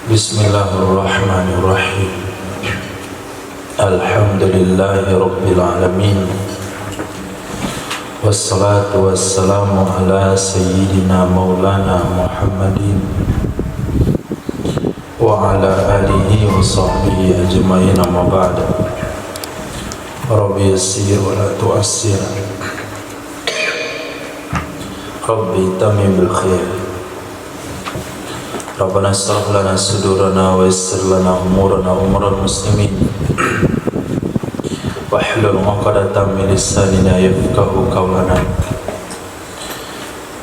Bismillahirrahmanirrahim. Alhamdulillahi rabbil alamin. Wassalatu wassalamu ala sayyidina maulana Muhammadin wa ala alihi wa sahbihi ajma'in, amma ba'd. Rabbi yassir wa la tu'assir, Rabbi tamim bil khair. Rabbana shrah lana sudurana wa yassir lana umurana wa umural muslimin wahlul 'uqdatam min lisanina yafqahu qawlana.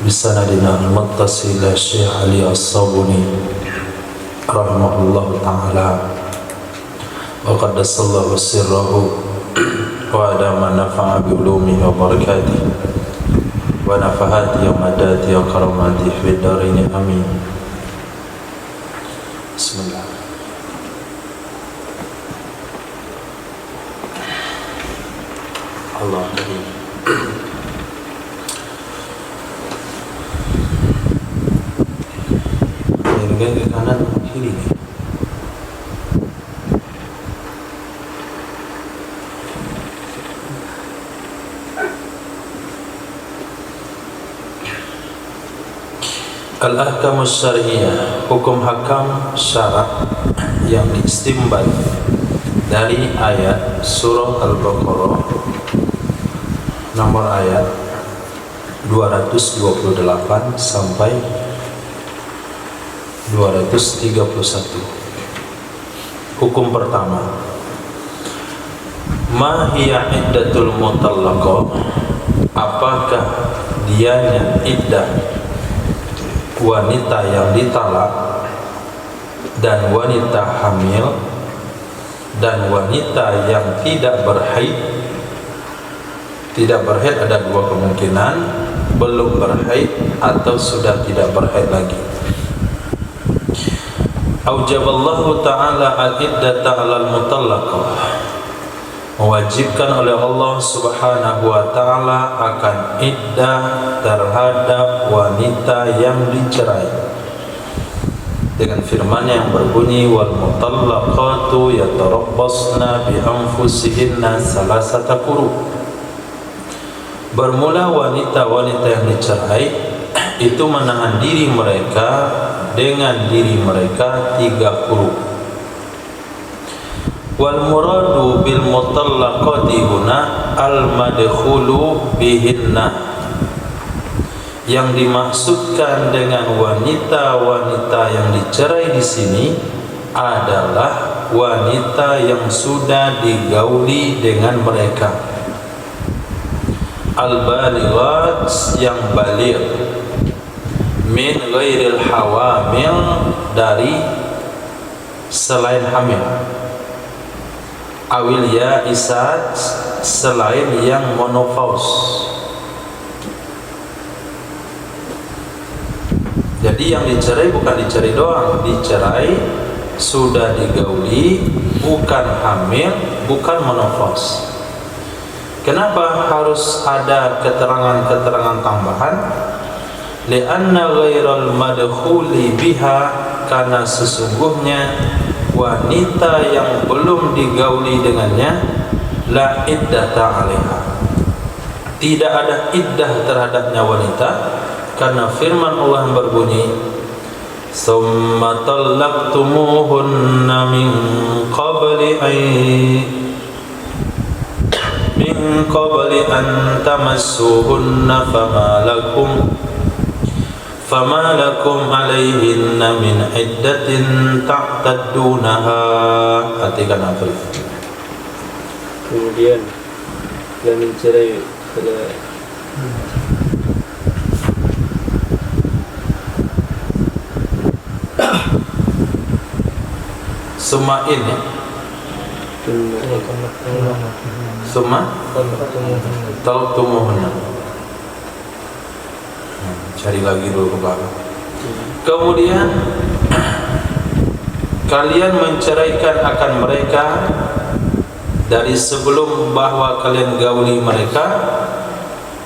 Bisanadina al-muttasil Syekh Ali As-Sabuni rahimahullahu ta'ala wa qaddasallahu sirrahu wa adama nafa'a bi ulumihi wa barakatihi wa nafahati ya madati ya karamati fid darain, amin. Bismillah. Allah Karim. Miringkan ke kanan kiri nih. Al-ahkamus syar'iyyah, hukum hakam syarak yang diistimbat dari ayat surah Al-Baqarah nomor ayat 228 sampai 231. Hukum pertama, ma hiya iddatul mutallaqah, apakah dianya iddah wanita yang ditalak dan wanita hamil dan wanita yang tidak berhaid. Tidak berhaid ada dua kemungkinan, belum berhaid atau sudah tidak berhaid lagi. Aujaballahu ta'ala al-iddata 'alal mutallaqah, mewajibkan oleh Allah Subhanahu wa ta'ala akan iddah terhadap wanita yang dicerai dengan firman yang berbunyi wal mutallaqatu yatarabbasna bi anfusihinna salasata quru. Bermula wanita-wanita yang dicerai itu menahan diri mereka dengan diri mereka 3 quru. Wal muradu bil mutallaqati huna al madkhulu bihinna, yang dimaksudkan dengan wanita-wanita yang dicerai di sini adalah wanita yang sudah digauli dengan mereka, al-balighat, yang baligh, min ghairil hawamil, dari selain hamil, awil ya'isat, selain yang monopaus. Jadi yang dicerai bukan dicerai doang, dicerai sudah digauli, bukan hamil, bukan menopause. Kenapa harus ada keterangan-keterangan tambahan? Li'anna ghairal madkhuli biha, karena sesungguhnya wanita yang belum digauli dengannya la iddata 'alaiha, tidak ada iddah terhadapnya wanita, karena firman Allah yang berbunyi summa talaqtumuhunna min qabli an tamassuhunna fama lakum alaihinna min iddatin ta'taddunaha. Perhatikan apa itu. Kemudian dan mencerai pada Summa ini summa talaqtumuhunna. Cari lagi dulu ke belakang. Kemudian kalian menceraikan akan mereka dari sebelum bahwa kalian gauli mereka,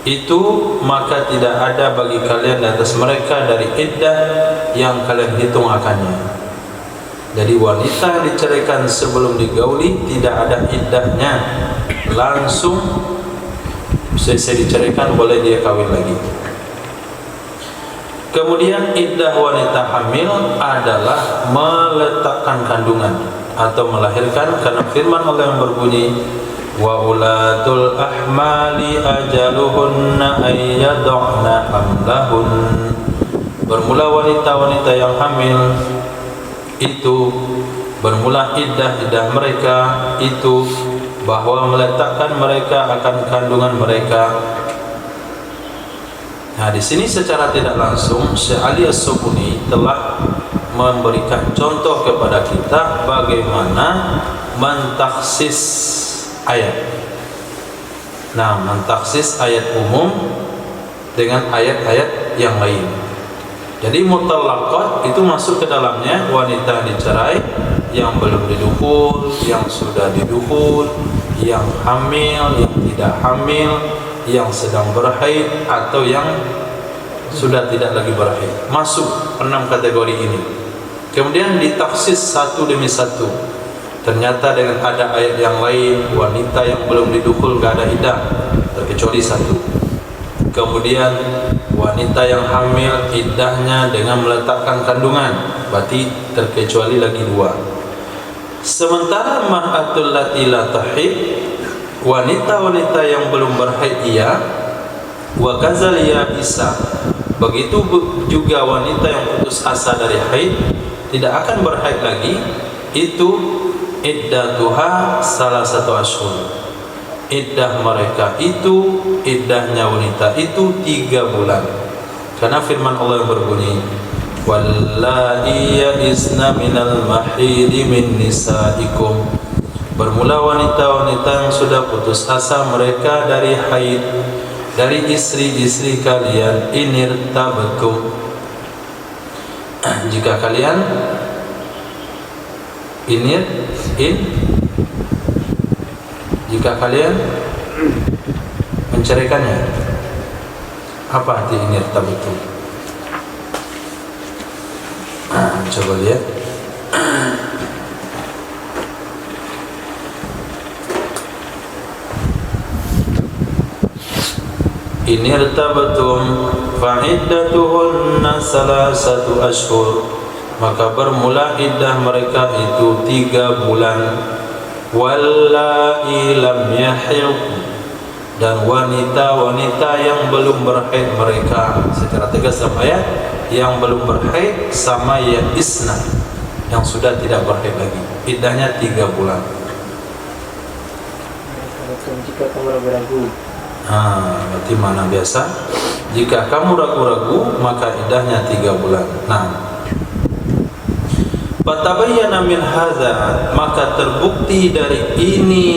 itu maka tidak ada bagi kalian di atas mereka dari iddah yang kalian hitung akannya. Jadi wanita yang diceraikan sebelum digauli tidak ada iddahnya, langsung selesai diceraikan boleh dia kawin lagi. Kemudian iddah wanita hamil adalah meletakkan kandungan atau melahirkan, karena firman Allah yang berbunyi wa ulatul ahmali ajaluhunna ayyad'na hamlahun. Bermula wanita-wanita yang hamil itu, bermula iddah mereka itu bahwa meletakkan mereka akan kandungan mereka. Nah, di sini secara tidak langsung Syekh Ali As-Subuni telah memberikan contoh kepada kita bagaimana mentaksis ayat. Nah, mentaksis ayat umum dengan ayat-ayat yang lain. Jadi mutallaqat itu masuk ke dalamnya wanita dicerai, yang belum didukhul, yang sudah didukhul, yang hamil, yang tidak hamil, yang sedang berhaid, atau yang sudah tidak lagi berhaid. Masuk 6 kategori ini. Kemudian ditaksis satu demi satu. Ternyata dengan ada ayat yang lain, wanita yang belum didukhul gak ada iddah, terkecuali satu. Kemudian wanita yang hamil iddahnya dengan meletakkan kandungan, berarti terkecuali lagi 2. Sementara mar'atul lati la tahid, wanita-wanita yang belum berhaid ia, wa kazal bisa, begitu juga wanita yang putus asa dari haid, tidak akan berhaid lagi, itu iddatuha salah satu ashur. Iddah mereka itu, iddahnya wanita itu 3 bulan. Karena firman Allah yang berbunyi wallahi ya'isna minal mahidi min nisaikum. Bermula wanita-wanita yang sudah putus asa mereka dari haid, dari istri-istri kalian, inirtabtum, jika kalian jika kalian menceraikannya. Apa arti inirtabtum? Coba lihat. Inirtabtum fa'iddatuhunna salasatu ashhur, maka bermula iddah mereka itu 3 bulan. Wallahi lam yahid, dan wanita-wanita yang belum berhaid mereka, secara tegas sama ayat, yang belum berhaid sama ya isna, yang sudah tidak berhaid lagi, iddahnya 3 bulan. Jika kamu ragu-ragu, berarti mana biasa? Jika kamu ragu-ragu maka iddahnya 3 bulan. Nah, fatabayyana min hadza, maka terbukti dari ini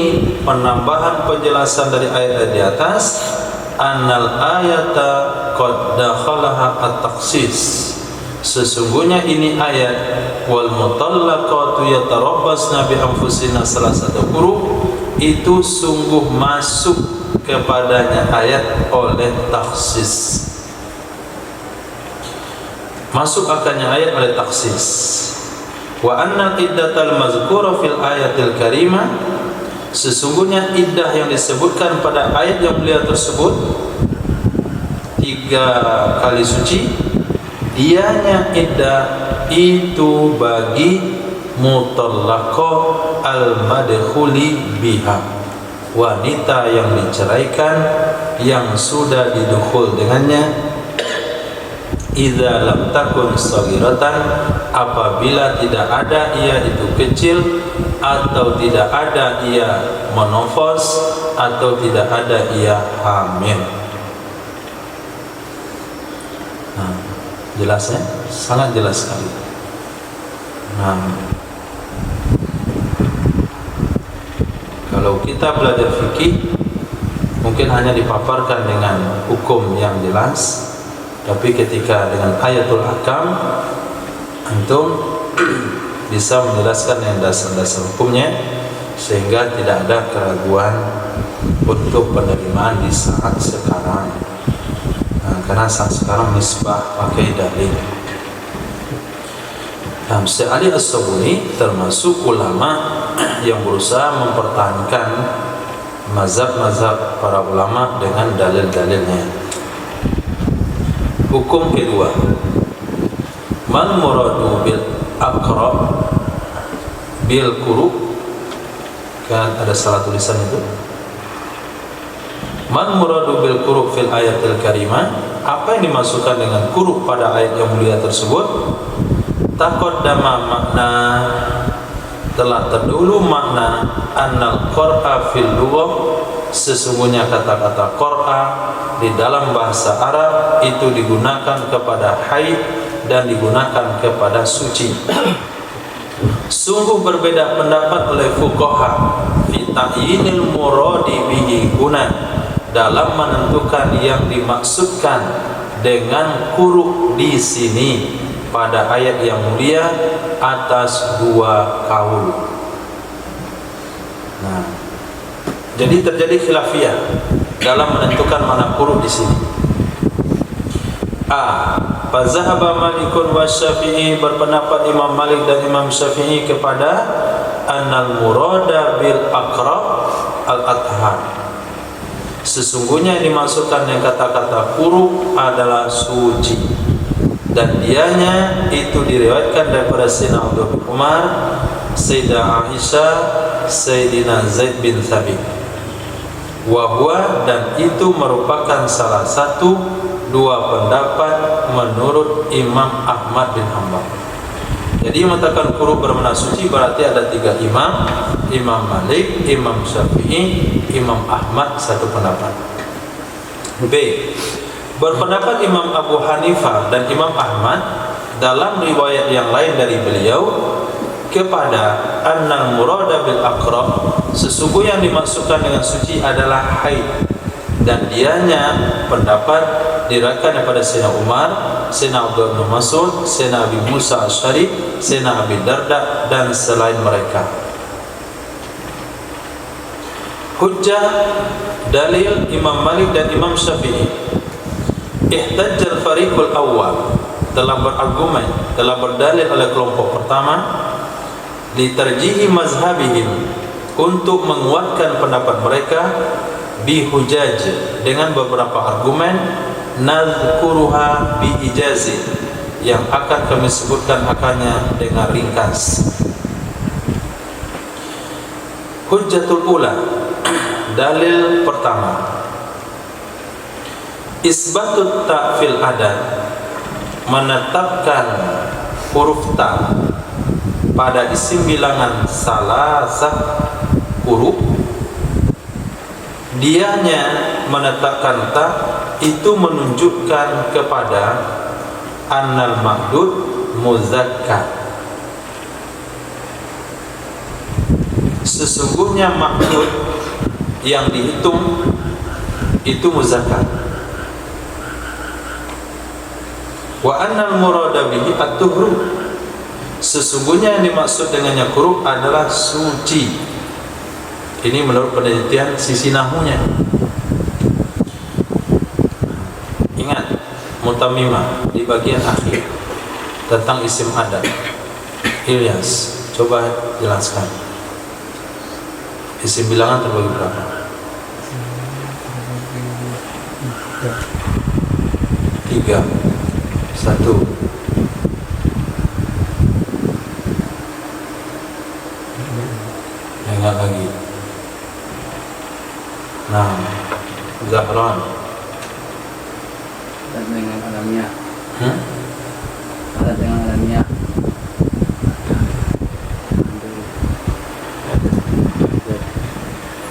penambahan penjelasan dari ayat di atas, annal ayata qad dakhalaha at-takhsis, sesungguhnya ini ayat wal mutallaqatu yatarabbasna bi anfusina salasata quru, itu sungguh masuk kepadanya ayat oleh takhsis, masuk akannya ayat oleh takhsis. Wa anna iddatal mazkura fil ayatil karimah, sesungguhnya iddah yang disebutkan pada ayat yang mulia tersebut 3 kali suci, dianya iddah itu bagi mutallaqah al-madkhuli biha, wanita yang diceraikan yang sudah didukhul dengannya, idza lam takun saghiratan, apabila tidak ada ia itu kecil, atau tidak ada ia menofos, atau tidak ada ia hamil. Nah, jelasnya sangat jelas sekali. Nah, kalau kita belajar fikih mungkin hanya dipaparkan dengan hukum yang jelas, tapi ketika dengan ayatul ahkam antum bisa menjelaskan yang dasar-dasar hukumnya, sehingga tidak ada keraguan untuk penerimaan di saat sekarang. Karena saat sekarang nisbah pakai dalil. Syekh Ali As-Sabuni termasuk ulama yang berusaha mempertahankan mazhab-mazhab para ulama dengan dalil-dalilnya. Hukum kedua, man muradu bil aqra bil quru, kan ada salah tulisan itu. Man muradu bil quru fil ayatil karimah, apa yang dimasukkan dengan quru pada ayat yang mulia tersebut? Taqaddama makna, telah terdahulu makna annal qur'a fil lughah, sesungguhnya kata-kata qur'a di dalam bahasa Arab itu digunakan kepada haid dan digunakan kepada suci. Sungguh berbeda pendapat oleh fuqaha fi ta'yinil muradi bihi guna, dalam menentukan yang dimaksudkan dengan quru di sini pada ayat yang mulia atas dua kaul. Nah, jadi terjadi khilafiyah dalam menentukan mana quru di sini. A. Fazahaba Malikun wa Syafi'i, berpendapat Imam Malik dan Imam Syafi'i kepada annal murada bil aqra al-athhar, sesungguhnya yang dimaksudkan dengan kata-kata quru adalah suci, dan dianya itu diriwayatkan daripada Sayyidina Abdullah bin Umar, Sayyidah Aisyah, Sayyidina Zaid bin Thabit. Wahwa, dan itu merupakan salah satu dua pendapat menurut Imam Ahmad bin Hanbal. Jadi mengatakan quru bermakna suci berarti ada tiga imam, Imam Malik, Imam Syafi'i, Imam Ahmad, satu pendapat. B. Berpendapat Imam Abu Hanifah dan Imam Ahmad dalam riwayat yang lain dari beliau kepada annal murada bil aqra, sesungguhnya yang dimaksudkan dengan suci adalah haid, dan dianya pendapat diriwayatkan daripada Sayyidina Umar, Sayyidina Abdullah bin Mas'ud, Sayyidina Abi Musa Asy'ari, Sayyidina Abi Darda, dan selain mereka. Hujjah dalil Imam Malik dan Imam Syafi'i. Ihtajjal fariqul awal, telah berargumen, telah berdalil oleh kelompok pertama, litarjihi mazhabihim, untuk menguatkan pendapat mereka, bihujaj, dengan beberapa argumen, nazkuruha bi ijazi, yang akan kami sebutkan akannya dengan ringkas. Hujjatul ula, dalil pertama, isbatut ta fil adat, menetapkan huruf ta pada isim bilangan salasah huruf. Dianya menetapkan ta itu menunjukkan kepada annal mahdud muzakkar, sesungguhnya mahdud yang dihitung itu muzakkar. Wa annal murada bihi at-tuhru, sesungguhnya yang dimaksud dengannya quru adalah suci. Ini menurut penelitian sisi nahmunya. Ingat mutamimah di bagian akhir tentang isim adat. Ilyas, coba jelaskan. Isim bilangan terbagi berapa? 3, 1. Ingat lagi. Nah, Zahran. Adat dengan alamiah. Adat dengan alamiah.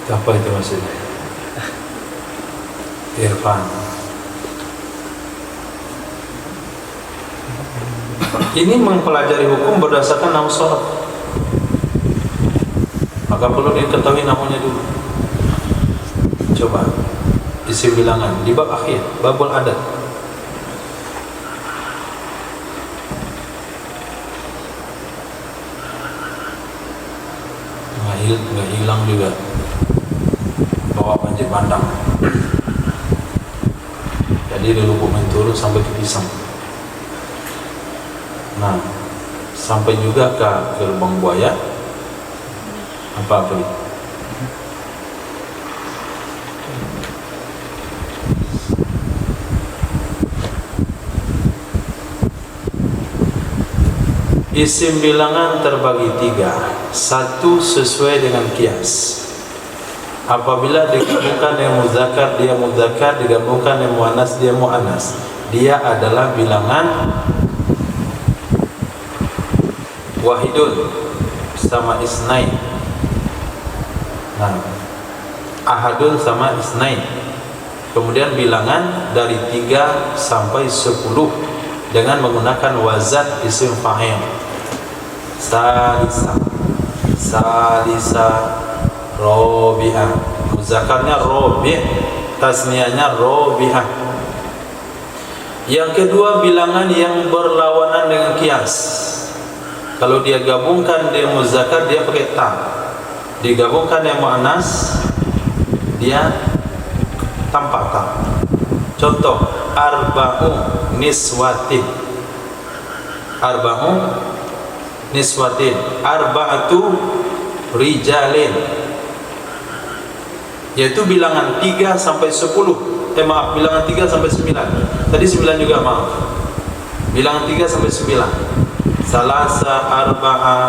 Apa itu maksudnya? Irfan. Ini mempelajari hukum berdasarkan nahwu sharaf. Maka perlu diketahui nahwunya dulu. Coba isim bilangan di bab akhir, babul adat. Nggak hilang juga. Bawa banjir bandang. Jadi dari Lubuk turun sampai ke Pisang. Nah, sampai juga ke lubang buaya. Apa Fri? Isim bilangan terbagi 3. Satu, sesuai dengan kias. Apabila digabungkan dengan muzakkar dia muzakkar, digabungkan dengan muannas dia muannas. Dia adalah bilangan wahidun sama isnain. Nah, ahadun sama isnain. Kemudian bilangan dari 3 sampai 10 dengan menggunakan wazan isim fa'il. Salisa, Robi'ah. Muzakkarnya Robi', tasniahnya Robi'ah. Yang kedua, bilangan yang berlawanan dengan kias. Kalau dia gabungkan dengan muzakkar dia pakai ta. Digabungkan dengan muannas dia tanpa ta. Contoh, arba'u niswatin. Arba'atu rijalin. Yaitu bilangan 3 sampai 10. Bilangan 3 sampai 9. Tadi 9 juga, maaf. Bilangan 3 sampai 9. Salasa, arba'a,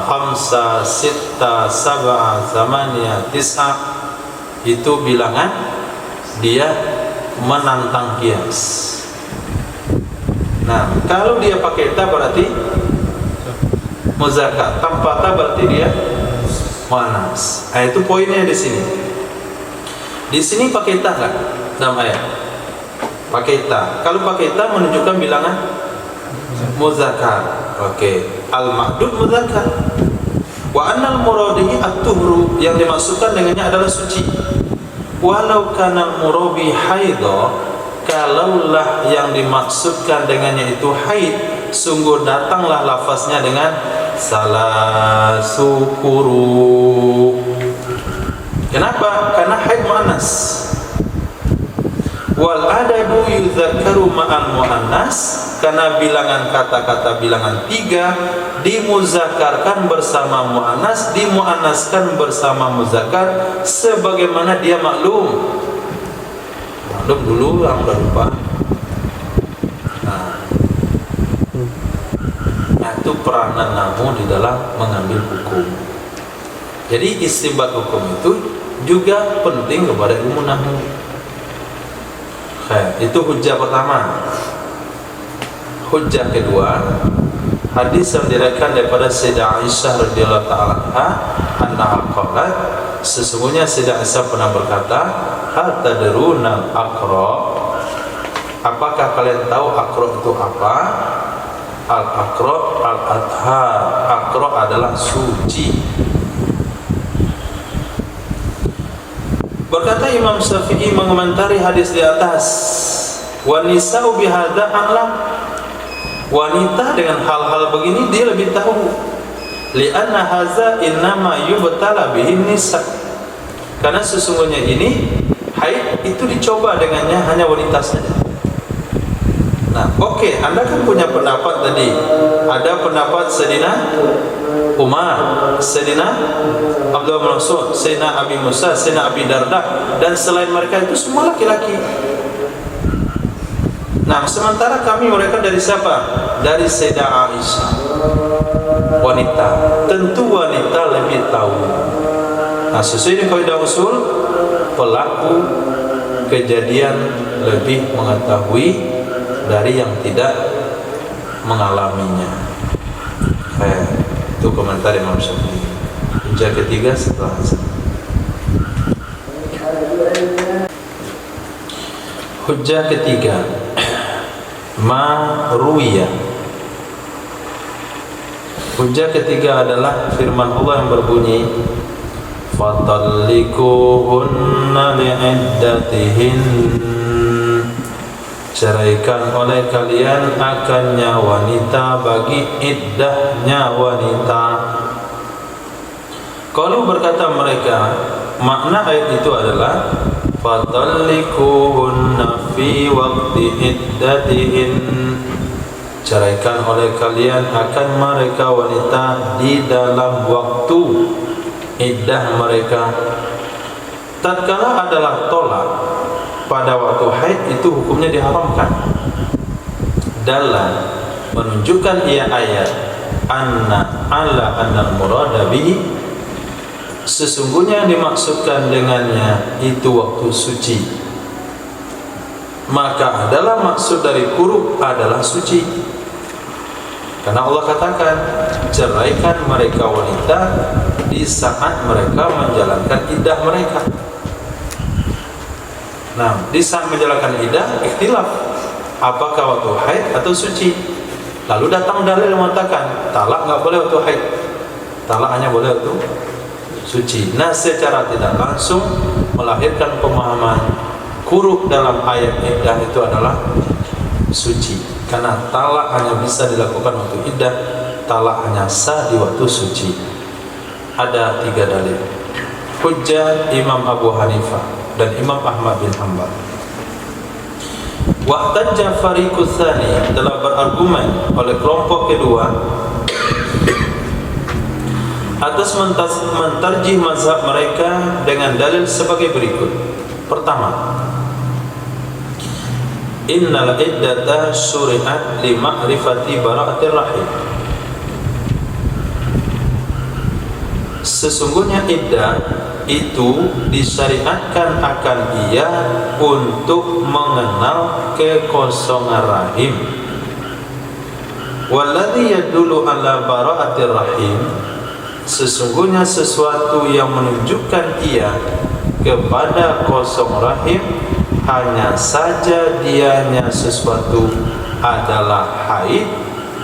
khamsa, sitta, sab'a, zamaniya, tis'a. Itu bilangan dia menantang kias. Nah, kalau dia pakai ta berarti muzakkar, tanpa ta berarti dia muannas. Nah, itu poinnya di sini. Di sini pakai ta enggak dalam ayat? Pakai ta. Kalau pakai ta menunjukkan bilangan muzakkar. Oke. Al-ma'dud muzakkar. Wa annal muradihi at-tuhru, yang dimaksudkan dengannya adalah suci. Walau kana murabi haidha, kalaulah yang dimaksudkan dengannya itu haid, sungguh datanglah lafaznya dengan salasukuru. Kenapa? Karena haid muannas. Wal adadu yuzakkaru ma'al muannas, karena bilangan kata-kata bilangan 3 dimuzakkarkan bersama muannas, dimuannaskan bersama muzakkar sebagaimana dia maklum. Dulu yang udah lupa. Nah, itu peranan nahwu di dalam mengambil hukum. Jadi istinbat hukum itu juga penting kepada ilmu nahwu. Itu hujjah pertama. Hujjah kedua, hadis yang diriwayatkan daripada Sayyidah Aisyah radhiyallahu taala anha qalat, sesungguhnya Sayyidah Aisyah pernah berkata, hal tadruna al-aqra, apakah kalian tahu aqra itu apa? Al-aqra al-athhar, aqra adalah suci. Berkata Imam Syafi'i mengomentari hadis di atas, wa nisa'u bihadza a'lam, wanita dengan hal-hal begini dia lebih tahu. Li'anna hadza innama yubtala bihin nisa, karena sesungguhnya ini haid itu dicoba dengannya hanya wanita saja. Nah, oke, Anda kan punya pendapat tadi. Ada pendapat Sayyidina Umar, Sayyidina Abdullah bin Mas'ud, Sayyidina Abi Musa, Sayyidina Abi Darda, dan selain mereka itu semua laki-laki. Nah, sementara kami mereka dari siapa? Dari Sayyidah Aisyah, wanita. Tentu wanita lebih tahu. Nah, sesuai dengan kaidah usul, pelaku kejadian lebih mengetahui dari yang tidak mengalaminya. Itu komentar Imam Syafi'i. Hujjah ketiga setelah azan. Hujjah ketiga, ma ruwiya. Hujjah ketiga adalah firman Allah yang berbunyi, fatallikuhunna li'iddatihin, ceraikan oleh kalian akannya wanita bagi iddahnya wanita. Kalau berkata mereka, makna ayat itu adalah fatallikuhunna fi waqti iddatihin, ceraikan oleh kalian akan mereka wanita di dalam waktu iddah mereka. Tatkala adalah tolak pada waktu haid, itu hukumnya diharamkan. Dalam menunjukkan ia ayat annal murada bihi, sesungguhnya yang dimaksudkan dengannya itu waktu suci. Maka adalah maksud dari kuruk adalah suci. Karena Allah katakan ceraikan mereka wanita di saat mereka menjalankan iddah mereka. Nah, di saat menjalankan iddah ikhtilaf apakah waktu haid atau suci. Lalu datang dalil yang mengatakan talak enggak boleh waktu haid, talak hanya boleh waktu suci. Nah, secara tidak langsung melahirkan pemahaman kuruk dalam ayat iddah itu adalah suci. Karena talak hanya bisa dilakukan waktu iddah, talak hanya sah di waktu suci. Ada 3 dalil. Hujjah Imam Abu Hanifah dan Imam Ahmad bin Hanbal. Wahtajja fariqus tsani, telah berargumen oleh kelompok kedua atas mentarjih mazhab mereka dengan dalil sebagai berikut. Pertama, innal iddata syuri'at li ma'rifati bara'atir rahim. Sesungguhnya iddah itu disyariatkan akan ia untuk mengenal kekosongan rahim. Walladhi yadullu ala bara'atir rahim, sesungguhnya sesuatu yang menunjukkan ia kepada kosong rahim hanya saja dianya sesuatu adalah haid,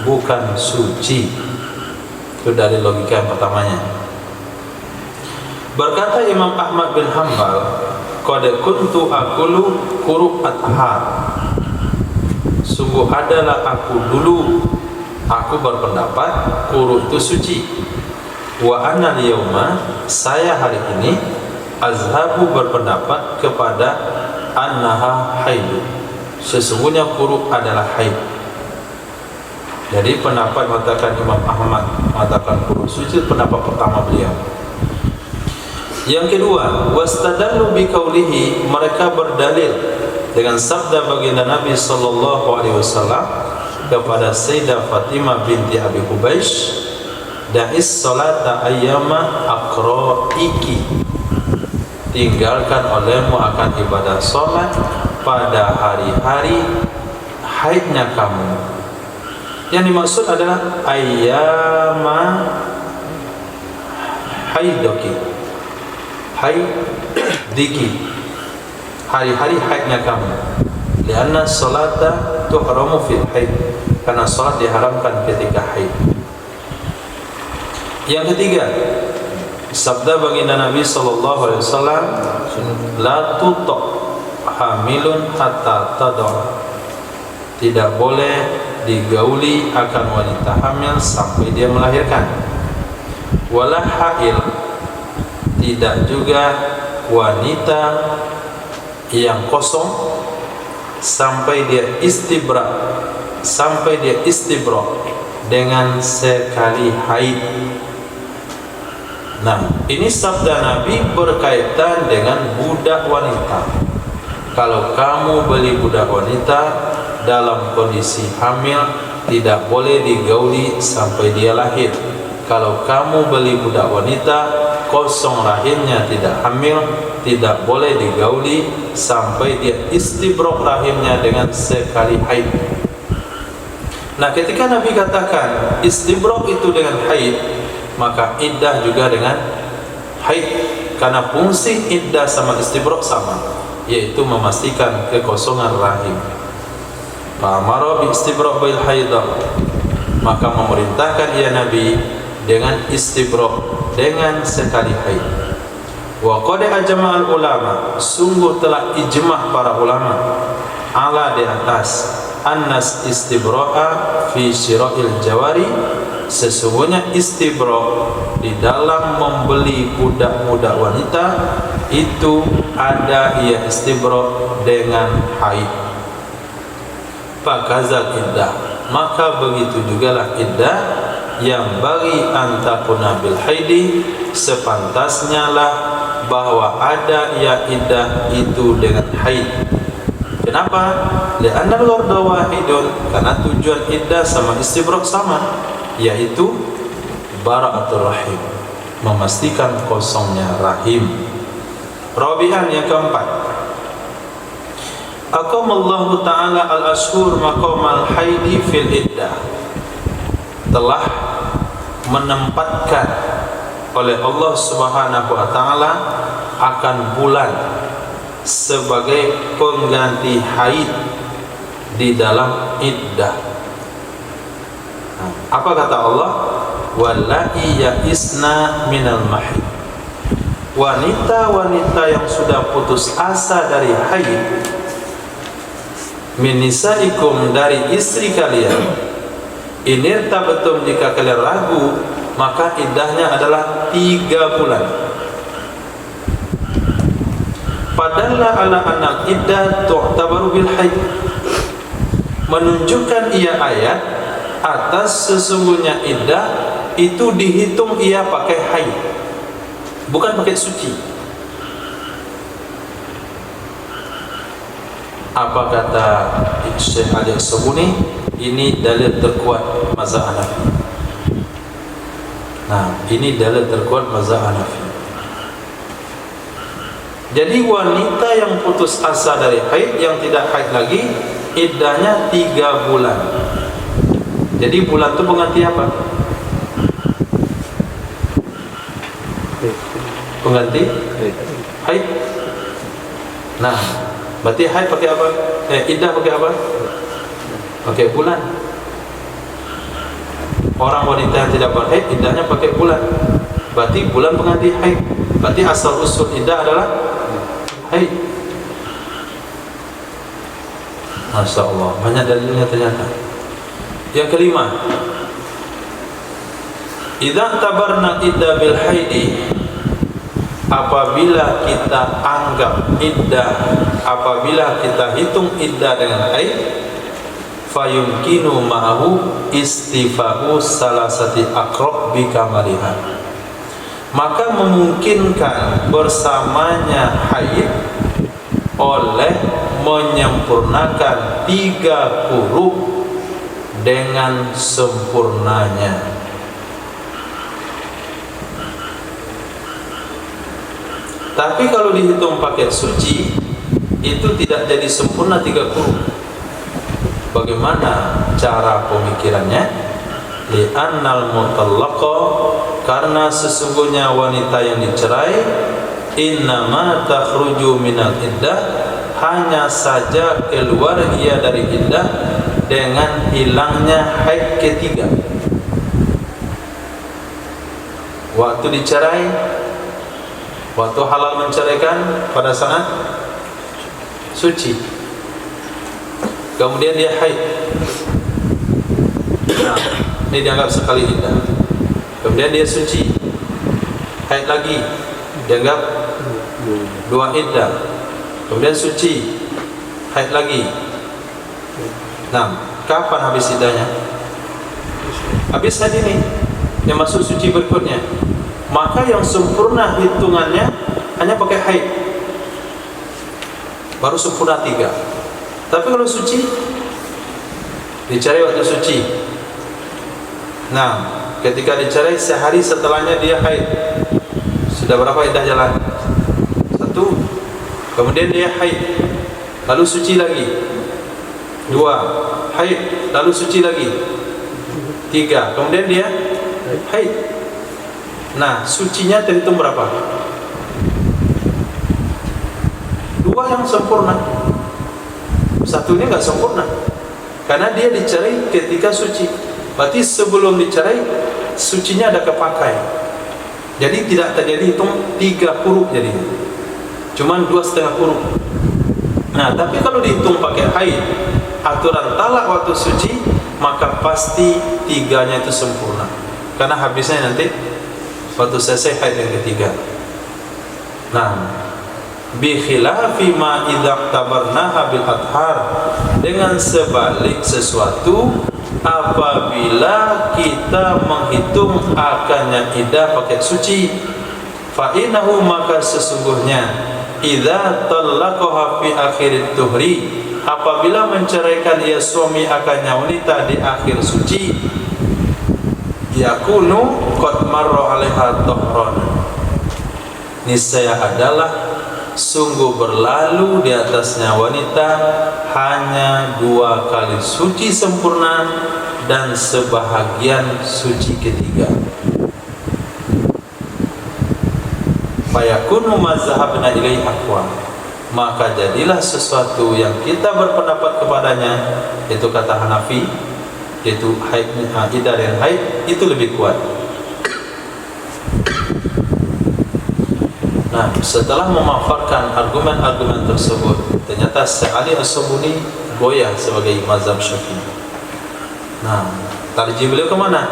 bukan suci. Itu dari logika yang pertamanya. Berkata Imam Ahmad bin Hanbal, qad kuntu aqulu quru athar, sungguh adalah aku dulu berpendapat quru itu suci. Wa anna al-yawma, saya hari ini azhabu berpendapat kepada annaha haid, sesungguhnya quru adalah haid. Jadi pendapat mengatakan Imam Ahmad mengatakan quru suci, pendapat pertama beliau. Yang kedua, wastadallu biqaulihi, mereka berdalil dengan sabda baginda Nabi sallallahu alaihi wasallam kepada Sayyidah Fatimah binti Abi Hubaysh, da'is salata ayyama aqra'iki, tinggalkan olehmu akan ibadah salat pada hari-hari haidnya kamu. Yang dimaksud adalah ayyama haidoki, haidiki, hari-hari haidnya kamu. Lianna salata tuhramu fil haid, karena salat diharamkan ketika haid. Yang ketiga, sabda baginda Nabi sallallahu alaihi wasallam, la tuta hamilun hatta tad'a, tidak boleh digauli akan wanita hamil sampai dia melahirkan. Wala hail, tidak juga wanita yang kosong sampai dia istibra, dengan sekali haid. Nah, ini sabda Nabi berkaitan dengan budak wanita. Kalau kamu beli budak wanita dalam kondisi hamil, tidak boleh digauli sampai dia lahir. Kalau kamu beli budak wanita kosong rahimnya, tidak hamil, tidak boleh digauli sampai dia istibrok rahimnya dengan sekali haid. Nah, ketika Nabi katakan istibrok itu dengan haid, maka iddah juga dengan haid, karena fungsi iddah sama istibrok sama, yaitu memastikan kekosongan rahim. Fa'amara bi istibrok bil haidah, maka memerintahkan ia Nabi dengan istibrok, dengan sekali haid. Wa qad ajma'al ulama, sungguh telah ijma' para ulama ala di atas annas istibra'a fi syira'il jawari, sesungguhnya istibra' di dalam membeli budak-budak wanita itu ada ia istibra' dengan haid. Fakazal iddah, maka begitu jugalah iddah yang bagi antakuna bil haidi, sepantasnya lah bahwa ada ya iddah itu dengan haid. Kenapa? Li'anna al-gharda wahidun, karena tujuan iddah sama istibrak sama, yaitu bara'atul rahim, memastikan kosongnya rahim. Rabi'an, yang keempat, aqamallahu ta'ala al-ashhur maqamal haidi fil iddah, telah menempatkan oleh Allah Subhanahu wa ta'ala akan bulan sebagai pengganti haid di dalam iddah. Apa kata Allah? Wallahi ya'isna minal mahid, wanita-wanita yang sudah putus asa dari haid, min nisaikum, dari istri kalian, inirtabtum, jika kalian ragu, maka iddahnya adalah 3 bulan. Padalla ala anal iddah tu'tabaru bil haid, menunjukkan ia ayat atas sesungguhnya iddah itu dihitung ia pakai haid, bukan pakai suci. Apa kata Syekh Ali As-Sabuni? Ini dalil terkuat mazhab Hanafi. Nah, ini dalil terkuat mazhab Hanafi. Jadi wanita yang putus asa dari haid, yang tidak haid lagi, iddahnya 3 bulan. Jadi bulan itu pengganti apa? Pengganti haid. Nah, berarti haid pakai apa? Iddah pakai apa? Pakai bulan. Orang wanita yang tidak berhaid, iddahnya pakai bulan. Berarti bulan pengganti haid. Berarti asal usul iddah adalah haid. Masya Allah, banyak dalilnya ternyata. Yang kelima, idza tabarna iddah bil haidi, apabila kita anggap iddah, apabila kita hitung iddah dengan haid, fayumkinu ma'ahu istifa'u salasati aqrab bi kamaliha, maka memungkinkan bersamanya haid oleh menyempurnakan 3 huruf dengan sempurnanya. Tapi kalau dihitung pakai suci, itu tidak jadi sempurna 3 huruf. Bagaimana cara pemikirannya? Li'annal mutallaqa, karena sesungguhnya wanita yang dicerai, innama takhruju minal iddah, hanya saja keluar ia dari iddah dengan hilangnya haid ketiga. Waktu dicerai, waktu halal menceraikan pada saat suci, kemudian dia haid. Nah, ini dianggap sekali iddah. Kemudian dia suci, haid lagi, dianggap 2 iddah. Kemudian suci, haid lagi. Nah, kapan habis iddahnya? Habis haid ini, yang masuk suci berikutnya. Maka yang sempurna hitungannya hanya pakai haid, baru sempurna 3. Tapi kalau suci, dicerai waktu suci. Nah, ketika dicerai sehari setelahnya dia haid, sudah berapa iddah jalan? 1. Kemudian dia haid, lalu suci lagi. 2. Haid, lalu suci lagi. 3. Kemudian dia haid. Nah, sucinya terhitung berapa? 2 yang sempurna, 1-nya nggak sempurna, karena dia dicerai ketika suci. Berarti sebelum dicerai, sucinya ada kepakai. Jadi tidak terjadi hitung 3 huruf jadinya, cuman 2,5 huruf. Nah, tapi kalau dihitung pakai haid, aturan talak waktu suci, maka pasti 3-nya itu sempurna, karena habisnya nanti waktu selesai haid yang ketiga. Nah, bi khilafi ma idza tabarnaha bil adhar, dengan sebalik sesuatu apabila kita menghitung akannya iddah pakai suci, fa innahu maka sesungguhnya idza talaqaha fi akhir tuhri, apabila menceraikan ia suami akannya wanita di akhir suci, yakunu qad marra 'alaiha tahran, niscaya adalah sungguh berlalu di atasnya wanita hanya 2 kali suci sempurna dan sebahagian suci ketiga. Fayakunu mazhabna ilaihi aqwa, maka jadilah sesuatu yang kita berpendapat kepadanya, itu kata Hanafi, yaitu haidnya iddah dan haid itu lebih kuat. Nah, setelah memaparkan argumen-argumen tersebut, ternyata Syekh Ali As-Sabuni goyah sebagai mazhab Syafi'i. Nah, tarjih beliau ke mana?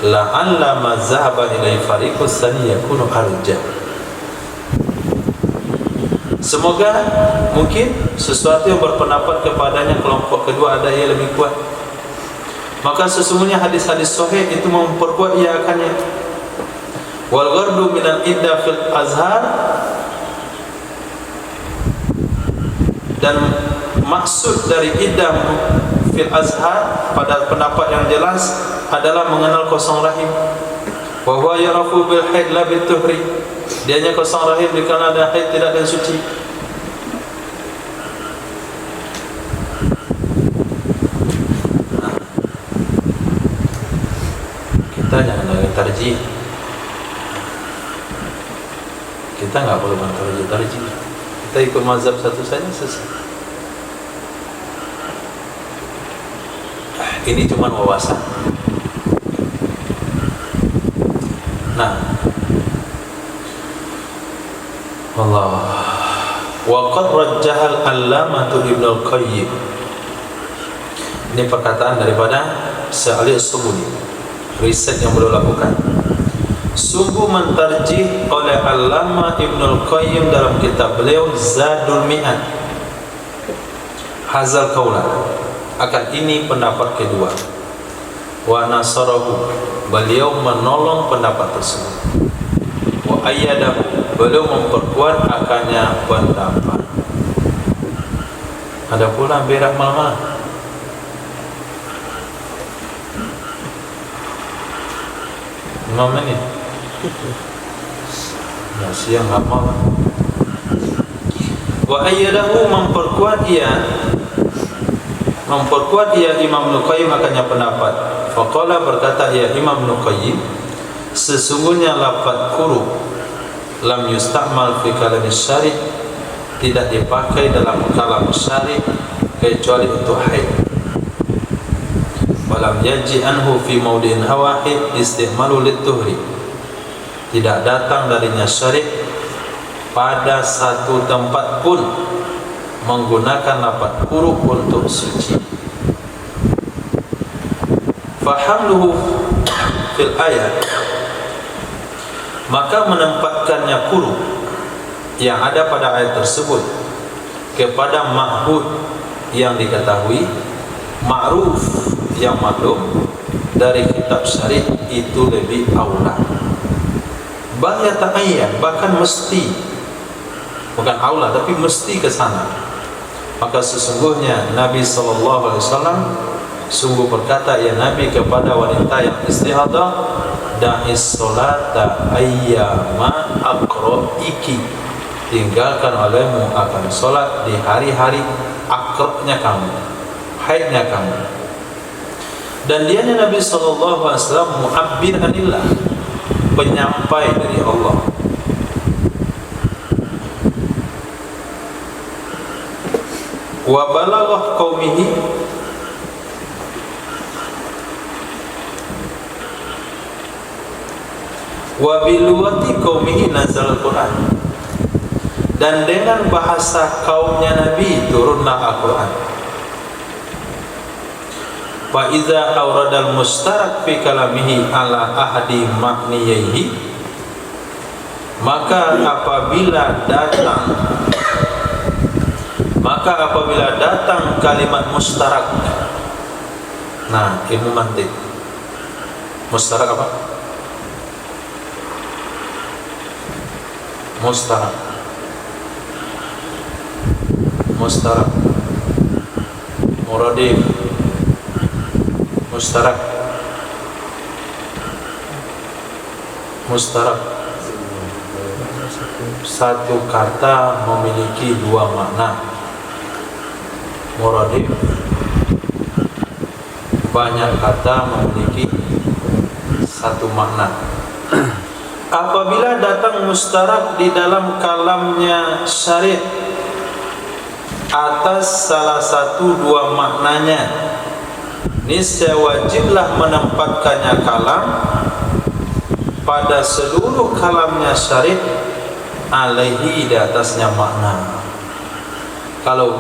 La'alla mazhaba ilai fariqus tsani yakunu arjah. Semoga mungkin sesuatu yang berpendapat kepadanya kelompok kedua ada yang lebih kuat. Maka sesungguhnya hadis-hadis sahih itu memperkuat ia akannya. Wal ghardu minal iddah fil azhar, dan maksud dari iddah fil azhar pada pendapat yang jelas adalah mengenal kosong rahim. Wa huwa yarafu bil haid la bit tuhri, dianya kosong rahim dikarenakan ada haid tidak dan suci. Nah, kita jangan lagi tarjih. Kita nggak perlu tarjih. Kita ikut mazhab satu saja selesai. Ini cuma wawasan. Nah, Allah. Wa qad rajjahal allamatu Ibnu al-Qayyim. Ini perkataan daripada Syekh Ali As-Sabuni, riset yang beliau lakukan. Sungguh mentarjih oleh Allamah Ibnul Qayyim dalam kitab beliau Zadul Mi'ad hazal qaulan, akan ini pendapat kedua. Wa nasarahu, beliau menolong pendapat tersebut. Wa ayyadahu, beliau memperkuat akannya pendapat. Ada pula berak malam-malam. Ini ya, siang lama. Wa ayyadahu, memperkuat ia Imam Ibnu Qayyim akannya pendapat. Faqala, berkata ia Imam Ibnu Qayyim, sesungguhnya lafaz kuru lam yusta'mal fi kalam syari', tidak dipakai dalam kalam syari' kecuali untuk haid. Walam yaji anhu fi maudin wahid istimalu lit-tuhri, tidak datang darinya syari' pada satu tempat pun menggunakan lafaz kuru untuk suci. Fahamluhu fil ayat, maka menempatkannya kuru yang ada pada ayat tersebut kepada ma'hud yang diketahui, ma'ruf yang maklum dari kitab syari' itu lebih aula. Bahaya ta'ayyan, bahkan mesti, bukan aula tapi mesti ke sana. Maka sesungguhnya Nabi SAW sungguh berkata, ya Nabi kepada wanita yang istihadah, da'is sholata ayyama aqra'iki, tinggalkan olehmu akan sholat di hari-hari akrabnya kamu, haidnya kamu. Dan dianya Nabi SAW mu'abbir anillah, penyampai dari Allah. Wa balaghah qaumihi, wa biluwati qaumihi nazal Al-Quran, dan dengan bahasa kaumnya Nabi turunlah Al-Quran. Wa iza awradal mustarak fi kalamihi ala ahadi ma'niyaihi, maka apabila datang kalimat mustarak Nah, ilmu mantik. Mustarak apa? Mustarak. Mustarak. Muradif. Mustarak. Mustarak. Satu kata memiliki dua makna. Muradif. Banyak kata memiliki satu makna. Apabila datang mustarak di dalam kalamnya syarih atas salah satu dua maknanya, niscaya wajiblah menempatkannya kalam pada seluruh kalamnya syarih alaihi, di atasnya makna. Kalau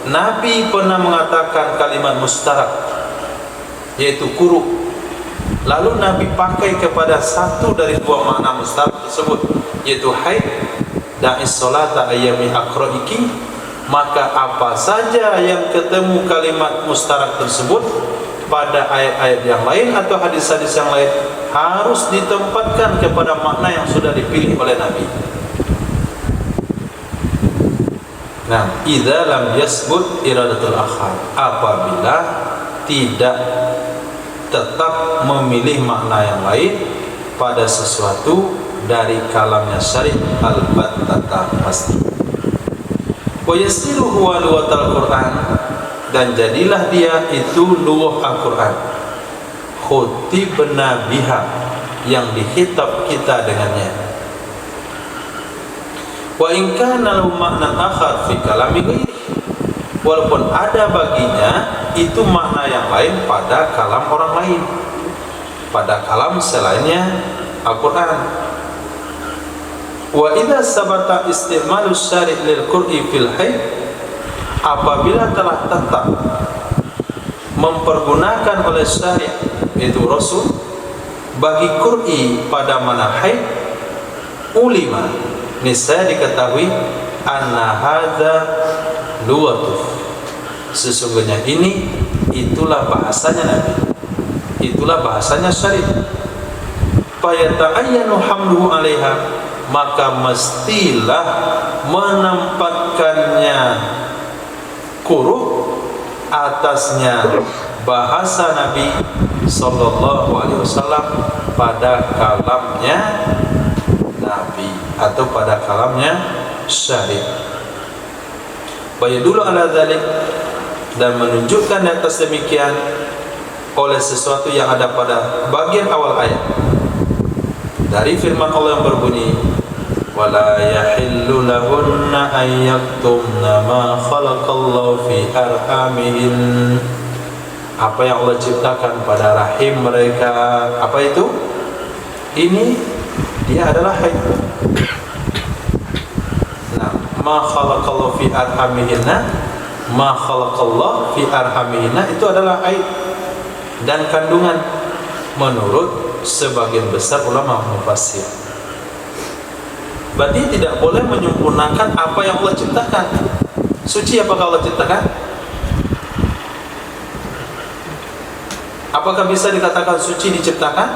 Nabi pernah mengatakan kalimat mustarak, yaitu kuru, lalu Nabi pakai kepada satu dari dua makna mustarak tersebut, yaitu haid, da'is salata ayyami aqra'iki, maka apa saja yang ketemu kalimat mustarak tersebut pada ayat-ayat yang lain atau hadis-hadis yang lain harus ditempatkan kepada makna yang sudah dipilih oleh Nabi. Nah, idza lam yasbut iradatul akhar, apabila tidak tetap memilih makna yang lain pada sesuatu dari kalamnya syarih al-battata pasti. Wa yasiru huwa luwatal Qur'an, dan jadilah dia itu luwah Al-Qur'an, khutibna biha, yang dihitab kita dengannya. Wa in kana lahu makna akhar fi kalami ghairi, walaupun ada baginya itu makna yang lain pada kalam orang lain, pada kalam selainnya Al-Quran. Wa idza sabata istimalu syari' lil qur'i fil haid, apabila telah tetap mempergunakan oleh syari' yaitu Rasul bagi qur'i pada mana haid, ulima, niscaya diketahui anna hadza luwatuh, sesungguhnya ini itulah bahasanya Nabi, itulah bahasanya syar'i. Fayata'ayyanu hamluhu 'alaiha, maka mestilah menempatkannya quru atasnya bahasa Nabi sallallahu alaihi wasallam pada kalamnya Nabi atau pada kalamnya syar'i. Bayadulu ala dzalik, dan menunjukkan di atas demikian oleh sesuatu yang ada pada bagian awal ayat dari firman Allah yang berbunyi, wala yahillu lahunna an yaktumna ma khalaqallahu fi arhamihin, apa yang Allah ciptakan pada rahim mereka, apa itu? Ini dia adalah haid. Ma khalaqallahu fi arhamihinna, ma khalaqallahu fi arhamihinna itu adalah haid dan kandungan menurut sebagian besar ulama mufassir. Berarti tidak boleh menyempurnakan apa yang Allah ciptakan. Suci apakah Allah ciptakan? Apakah bisa dikatakan suci diciptakan?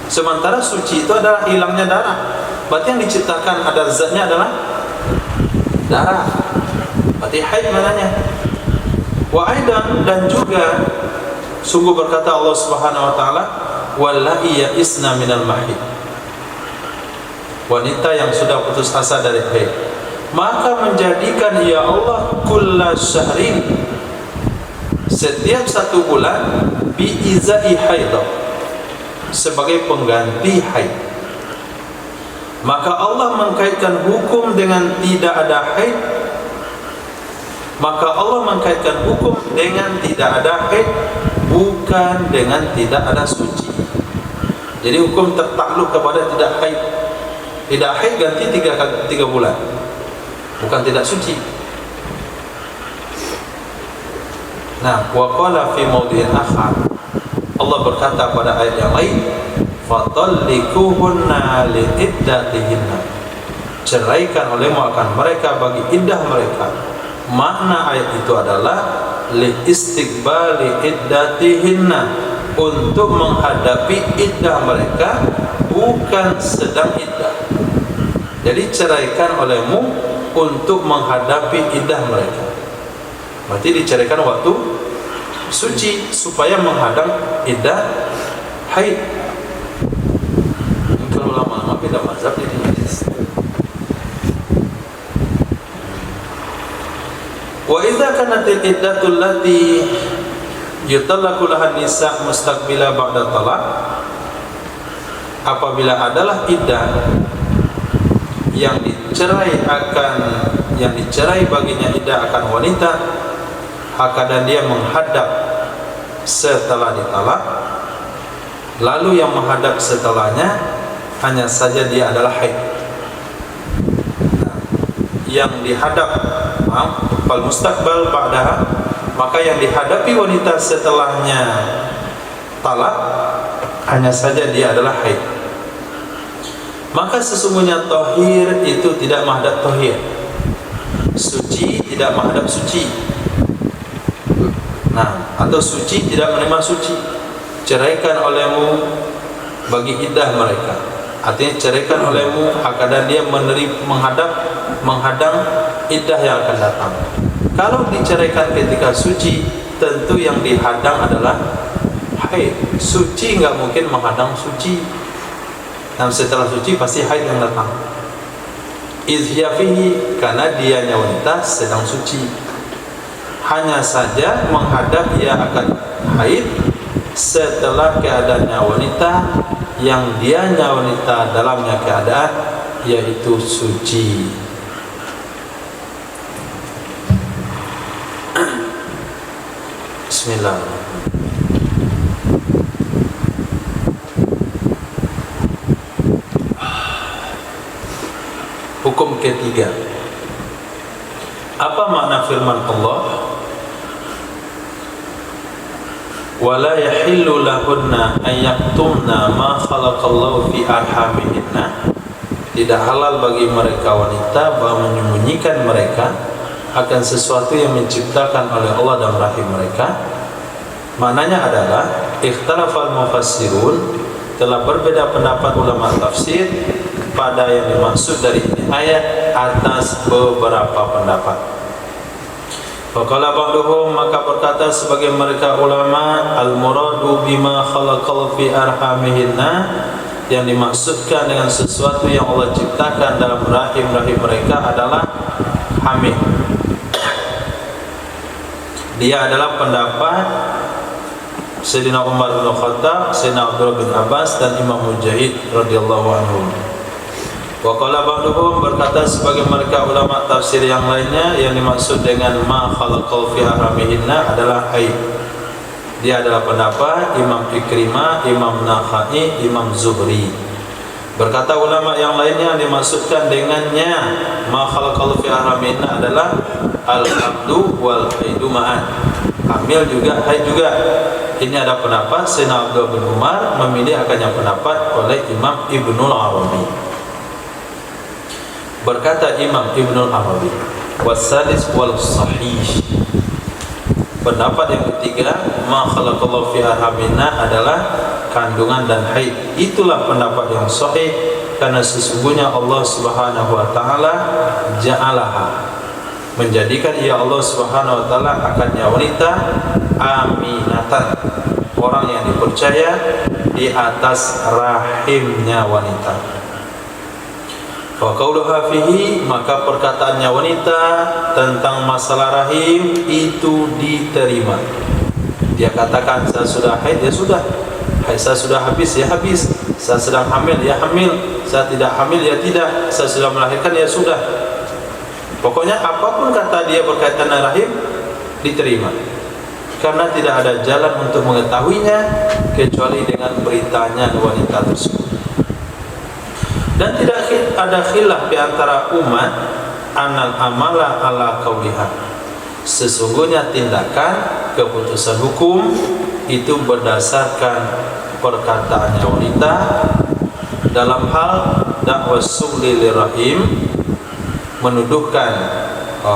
Sementara suci itu adalah hilangnya darah. Berarti yang diciptakan ada zatnya adalah darah. Berarti haid mananya. Wa aidan, dan juga sungguh berkata Allah Subhanahu wa taala, wallahi ya'isna minal mahid, wanita yang sudah putus asa dari haid, maka menjadikan ya Allah kulla syahrin, setiap satu bulan, bi izai haidah, sebagai pengganti haid. Maka Allah mengkaitkan hukum dengan tidak ada haid, maka Allah mengkaitkan hukum dengan tidak ada haid, bukan dengan tidak ada suci. Jadi hukum tertakluk kepada tidak haid. Tidak haid ganti 3 bulan, bukan tidak suci. Nah, wa qala fi mawdi'in akhar, Allah berkata pada ayat yang lain, fatallikuhunna liiddatihinna, ceraikan olehmu akan mereka bagi iddah mereka. Makna ayat itu adalah li istiqbali iddatihinna, untuk menghadapi iddah mereka, bukan sedang iddah. Jadi ceraikan olehmu untuk menghadapi iddah mereka. Berarti diceraikan waktu suci supaya menghadang iddah haid. Kalau lama-lama beda mazhab jadi hadis. Wa idza kanatil iddatul lati yutallaqu lahan nisa mustaqbila ba'da talaq, apabila adalah iddah yang dicerai baginya iddah akan wanita, dan dia menghadap setelah ditalak, lalu yang menghadap setelahnya hanya saja dia adalah haid. Yang dihadap fal mustaqbal ba'daha, maka yang dihadapi wanita setelahnya talak hanya saja dia adalah haid. Maka sesungguhnya tahir itu tidak menghadap tahir, suci tidak menghadap suci. Atau suci tidak menerima suci. Ceraikan olehmu bagi iddah mereka, artinya ceraikan olehmu akan dia menghadang iddah yang akan datang. Kalau diceraikan ketika suci, tentu yang dihadang adalah haid. Suci enggak mungkin menghadang suci, dan setelah suci pasti haid yang datang. Izhiyafihi, karena dianya wanita sedang suci. Hanya saja menghadap ia akan haid setelah keadaannya wanita yang dianya wanita dalamnya keadaan yaitu suci. Bismillahirrahmanirrahim. Hukum ketiga. Apa makna firman Allah? Wala yahillu lahunna an yaktumna ma khalaqallahu fi arhamihinna. Tidak halal bagi mereka wanita bahwa menyembunyikan mereka akan sesuatu yang menciptakan oleh Allah dalam rahim mereka. Maknanya adalah ikhtalafal mufassirun, telah berbeda pendapat ulama tafsir pada yang dimaksud dari ini ayat atas beberapa pendapat. Faqala ba'duhum, maka berkata sebagian mereka ulama, al-muradu bima khalaqal fi arhamihinna, yang dimaksudkan dengan sesuatu yang Allah ciptakan dalam rahim-rahim mereka adalah hamil. Dia adalah pendapat Sayyidina Umar bin Khattab, Sayyidina Abdullah bin Abbas, dan Imam Mujahid radhiyallahu anhu. Wa qala ba'duhum, berkata sebagai mereka ulama tafsir yang lainnya, yang dimaksud dengan ma khalaqal fi arhamihinna adalah haid. Dia adalah pendapat Imam Ikrimah, Imam Nakhai, Imam Zuhri. Berkata ulama yang lainnya, yang dimaksudkan dengannya ma khalaqal fi arhamihinna adalah al-hamdu wal haidu ma'an, hamil juga, haid juga. Ini ada pendapat Sayyidina Abdullah bin Umar memilih akannya pendapat oleh Imam Ibnul Arabi. Berkata Imam Ibnul Arabi, wasadis wal sahih, pendapat yang ketiga ma khalaqallahu fi arhamina adalah kandungan dan haid. Itulah pendapat yang sahih, karena sesungguhnya Allah Subhanahu wa taala ja'alaha, menjadikan ia Allah Subhanahu wa taala akannya wanita aminatan, orang yang dipercaya di atas rahimnya wanita. Wa qauluha fihi, maka perkataannya wanita tentang masalah rahim itu diterima. Dia katakan saya sudah haid, ya sudah. Haid saya sudah habis, ya habis. Saya sedang hamil, ya hamil. Saya tidak hamil, ya tidak. Saya sudah melahirkan, ya sudah. Pokoknya apapun kata dia berkaitan dengan rahim diterima. Karena tidak ada jalan untuk mengetahuinya kecuali dengan beritanya wanita tersebut. Dan tidak ada khilaf di antara umat anal amala ala qauliha, sesungguhnya tindakan keputusan hukum itu berdasarkan perkataannya wanita dalam hal dakwah sugli lirahim, menuduhkan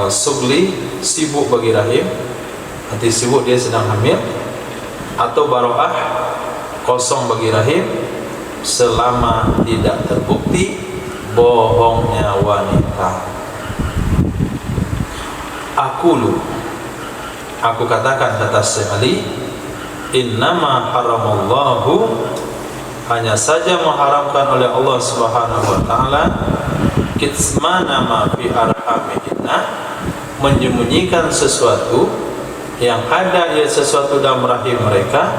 sugli sibuk bagi rahim, Nanti sibuk dia sedang hamil, atau baroah kosong bagi rahim selama tidak terbukti bohongnya wanita. Aku katakan, kata Syekh Ali, innama haramallahu, hanya saja mengharamkan oleh Allah Subhanahu wa taala, kitmana ma fi arhamihinna, menyembunyikan sesuatu yang ada sesuatu dalam rahim mereka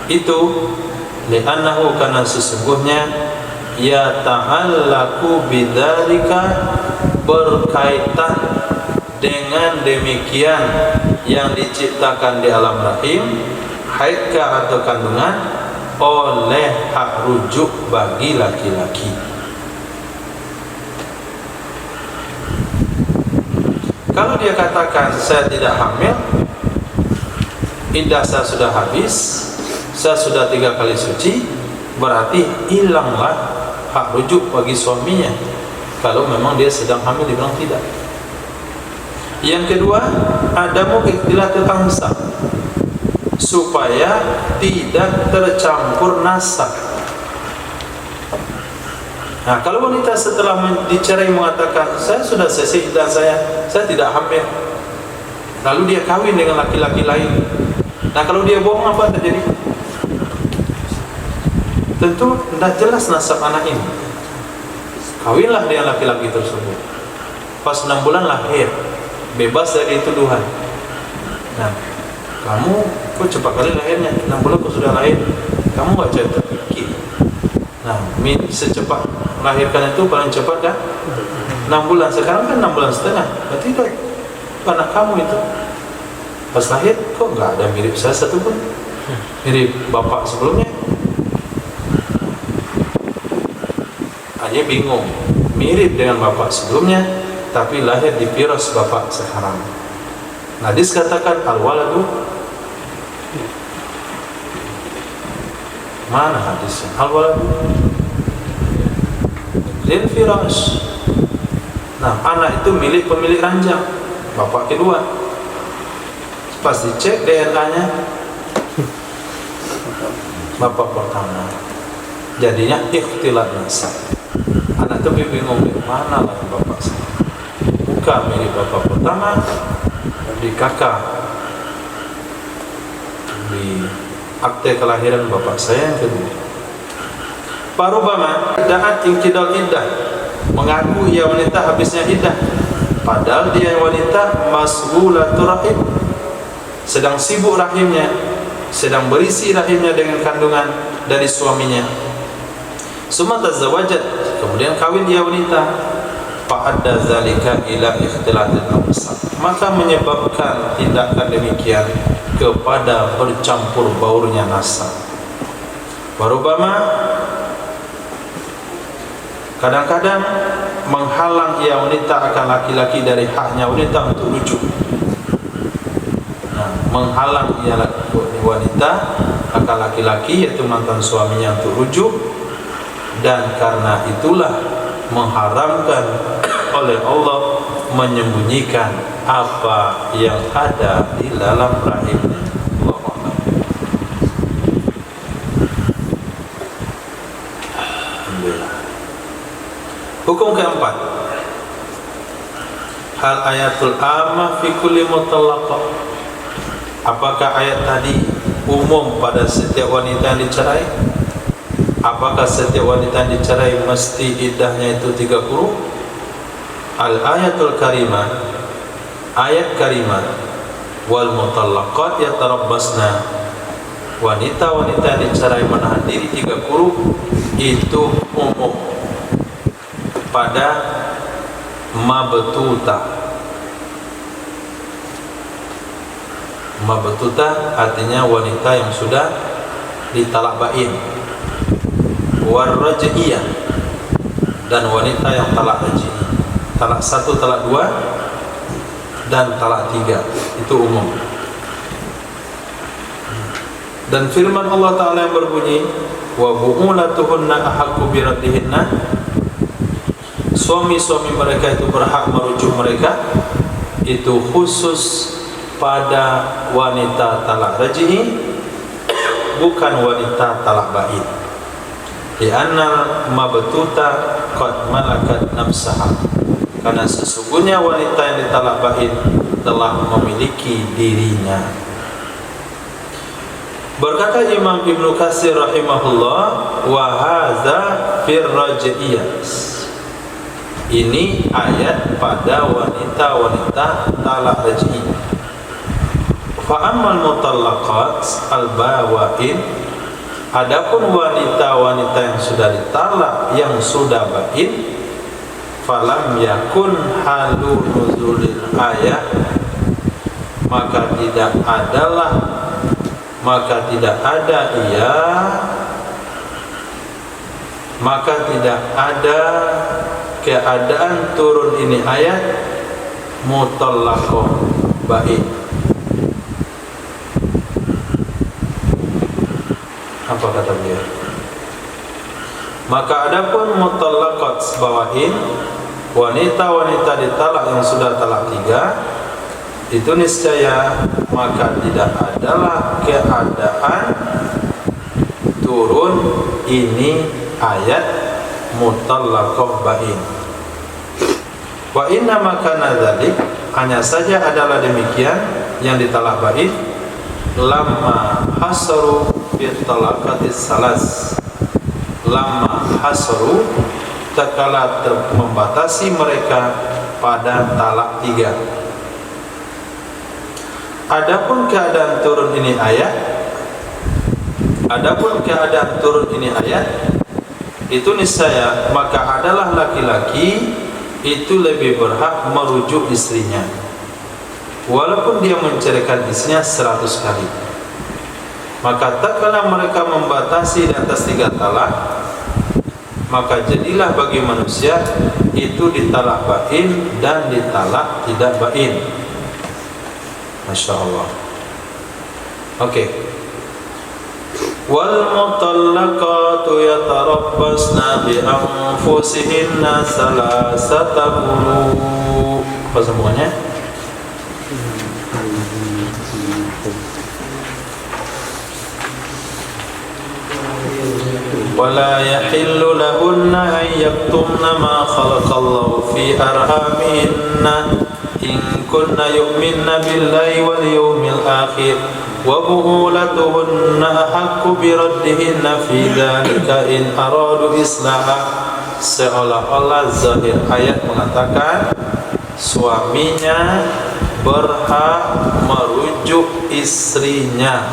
itu, li'annahu, karena sesungguhnya ya ta'allaku bidzalika, berkaitan dengan demikian yang diciptakan di alam rahim, haidkah atau kandungan, oleh hak rujuk bagi laki-laki. Kalau dia katakan saya tidak hamil, iddah saya sudah habis, saya sudah 3 kali suci, berarti hilanglah hak rujuk bagi suaminya. Kalau memang dia sedang hamil, dibilang tidak. Yang kedua, adamu ikhtilatul ansab, supaya tidak tercampur nasab. Nah, kalau wanita setelah dicerai mengatakan saya sudah selesai iddah saya tidak hamil, lalu dia kawin dengan laki-laki lain, nah kalau dia bohong, apa terjadi? Tentu tidak jelas nasab anak ini. Kawinlah dengan laki-laki tersebut, pas 6 bulan lahir, bebas dari tuduhan. Nah, kamu kok cepat kali lahirnya, 6 bulan kok sudah lahir, kamu gak cepat pikir. Nah, secepat melahirkan itu paling cepat kan 6 bulan, sekarang kan 6 bulan setengah, berarti itu anak kamu itu pas lahir kok gak ada mirip saya satu pun, mirip bapak sebelumnya. Hanya bingung, mirip dengan bapak sebelumnya, tapi lahir di piros bapak sekarang. Hadis katakan al-waladu, mana hadisnya? Al-waladu lil firash. Nah, anak itu milik pemilik ranjang, bapak kedua. Pas dicek DNA-nya, bapak pertama. Jadinya ikhtilat nasab. Anak itu bingung, mana lah bapak saya? Bukan milik bapak pertama, di kakak, di akte kelahiran bapak saya yang kedua. Parubama da'at inqidal iddah, mengaku ia wanita habisnya iddah, padahal dia wanita masghulatur rahim, sedang sibuk rahimnya, sedang berisi rahimnya dengan kandungan dari suaminya. Summa tazawajat, kemudian kawin dia wanita, fa'adda zalika ila ikhtilatil ansab, maka menyebabkan tindakan demikian kepada bercampur baurnya nasab. Warubama, kadang-kadang menghalang ia wanita akan laki-laki dari haknya wanita untuk rujuk. Nah, menghalang ia wanita akan laki-laki, yaitu mantan suaminya, untuk rujuk, dan karena itulah mengharamkan oleh Allah menyembunyikan apa yang ada di dalam rahimnya. Alhamdulillah. Hukum keempat, hal ayatul amma fi kulli mutallaqah. Apakah ayat tadi umum pada setiap wanita yang dicerai? Apakah setiap wanita yang dicerai mesti iddahnya itu 3 quru? Al-ayatul karimah, ayat karimah, wal mutallaqat yatarabbasna, wanita-wanita yang dicerai menahan diri 3 quru, itu umum pada mabtuta. Mabtuta artinya wanita yang sudah ditalak bain, warraj'iyah, dan wanita yang talak raj'i, talak 1, talak 2, dan talak 3, itu umum. Dan firman Allah Ta'ala yang berbunyi, wa bu'ulatuhunna ahaqqu biraddihinna, suami-suami mereka itu berhak merujuk mereka, itu khusus pada wanita talak raj'i, bukan wanita talak ba'in. Li'anna mabtuta qad malakat nafsaha, karena sesungguhnya wanita yang ditalak ba'in telah memiliki dirinya. Berkata Imam Ibnu Katsir rahimahullah, wa hadza fir raj'iyah. Ini ayat pada wanita-wanita talak raj'i. Fa ammal mutallaqat al-bawa'in, adapun wanita-wanita yang sudah ditalak yang sudah ba'in, falam yakun halu nuzulil ayat, maka tidak ada keadaan turun ini ayat mutallaqah ba'in. Apa kata beliau? Maka adapun mutallaqat ba'in, wanita-wanita ditalak yang sudah talak 3, itu niscaya maka tidak adalah keadaan turun ini ayat mutallaqah ba'in. Wa inna makana dzalik, hanya saja adalah demikian yang ditalak ba'in, lamma hasaru fi talaqatis salas, lamma hasaru tatkala membatasi mereka pada talak 3. Adapun keadaan turun ini ayat, itu niscaya maka adalah laki-laki itu lebih berhak merujuk istrinya walaupun dia menceraikan istrinya 100 kali. Maka tatkala mereka membatasi di atas 3 talak, maka jadilah bagi manusia itu ditalak ba'in dan ditalak tidak ba'in. Masya Allah. Oke. Wal mutallaqatu yatarabbasna bi anfusihinna salasata quru. Apa sambungannya? Wala yahillu lahunna an yaktumna ma khalaqallahu fi arhamihinna in kunna yu'minna billahi wal yawmil akhir wa bu'ulatuhunna ahaqqu biraddihinna fi dhalika in aradu islaha. Seolah-olah zahir ayat mengatakan suaminya berhak merujuk istrinya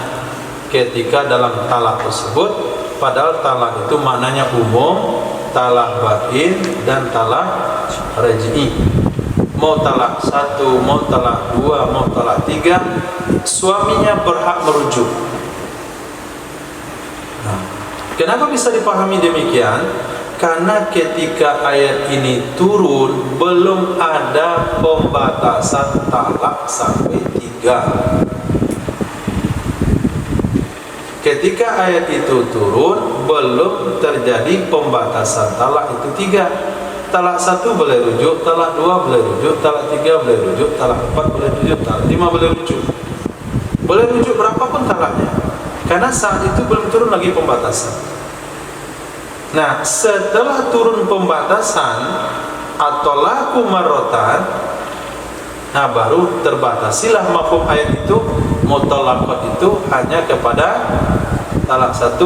ketika dalam talak tersebut, padahal talak itu maknanya umum, talak ba'in dan talak raj'i. Mau talak 1, mau talak 2, mau talak 3, suaminya berhak merujuk. Nah, kenapa bisa dipahami demikian? Karena ketika ayat ini turun belum ada pembatasan talak sampai 3. Ketika ayat itu turun belum terjadi pembatasan talak itu 3. Talak 1 boleh rujuk, talak 2 boleh rujuk, talak 3 boleh rujuk, talak 4 boleh rujuk, talak 5 boleh rujuk. Boleh rujuk berapapun talaknya, karena saat itu belum turun lagi pembatasan. Nah, setelah turun pembatasan atau laku marrotan, nah baru terbatasilah mafhum ayat itu, mutallaqat itu hanya kepada talak 1,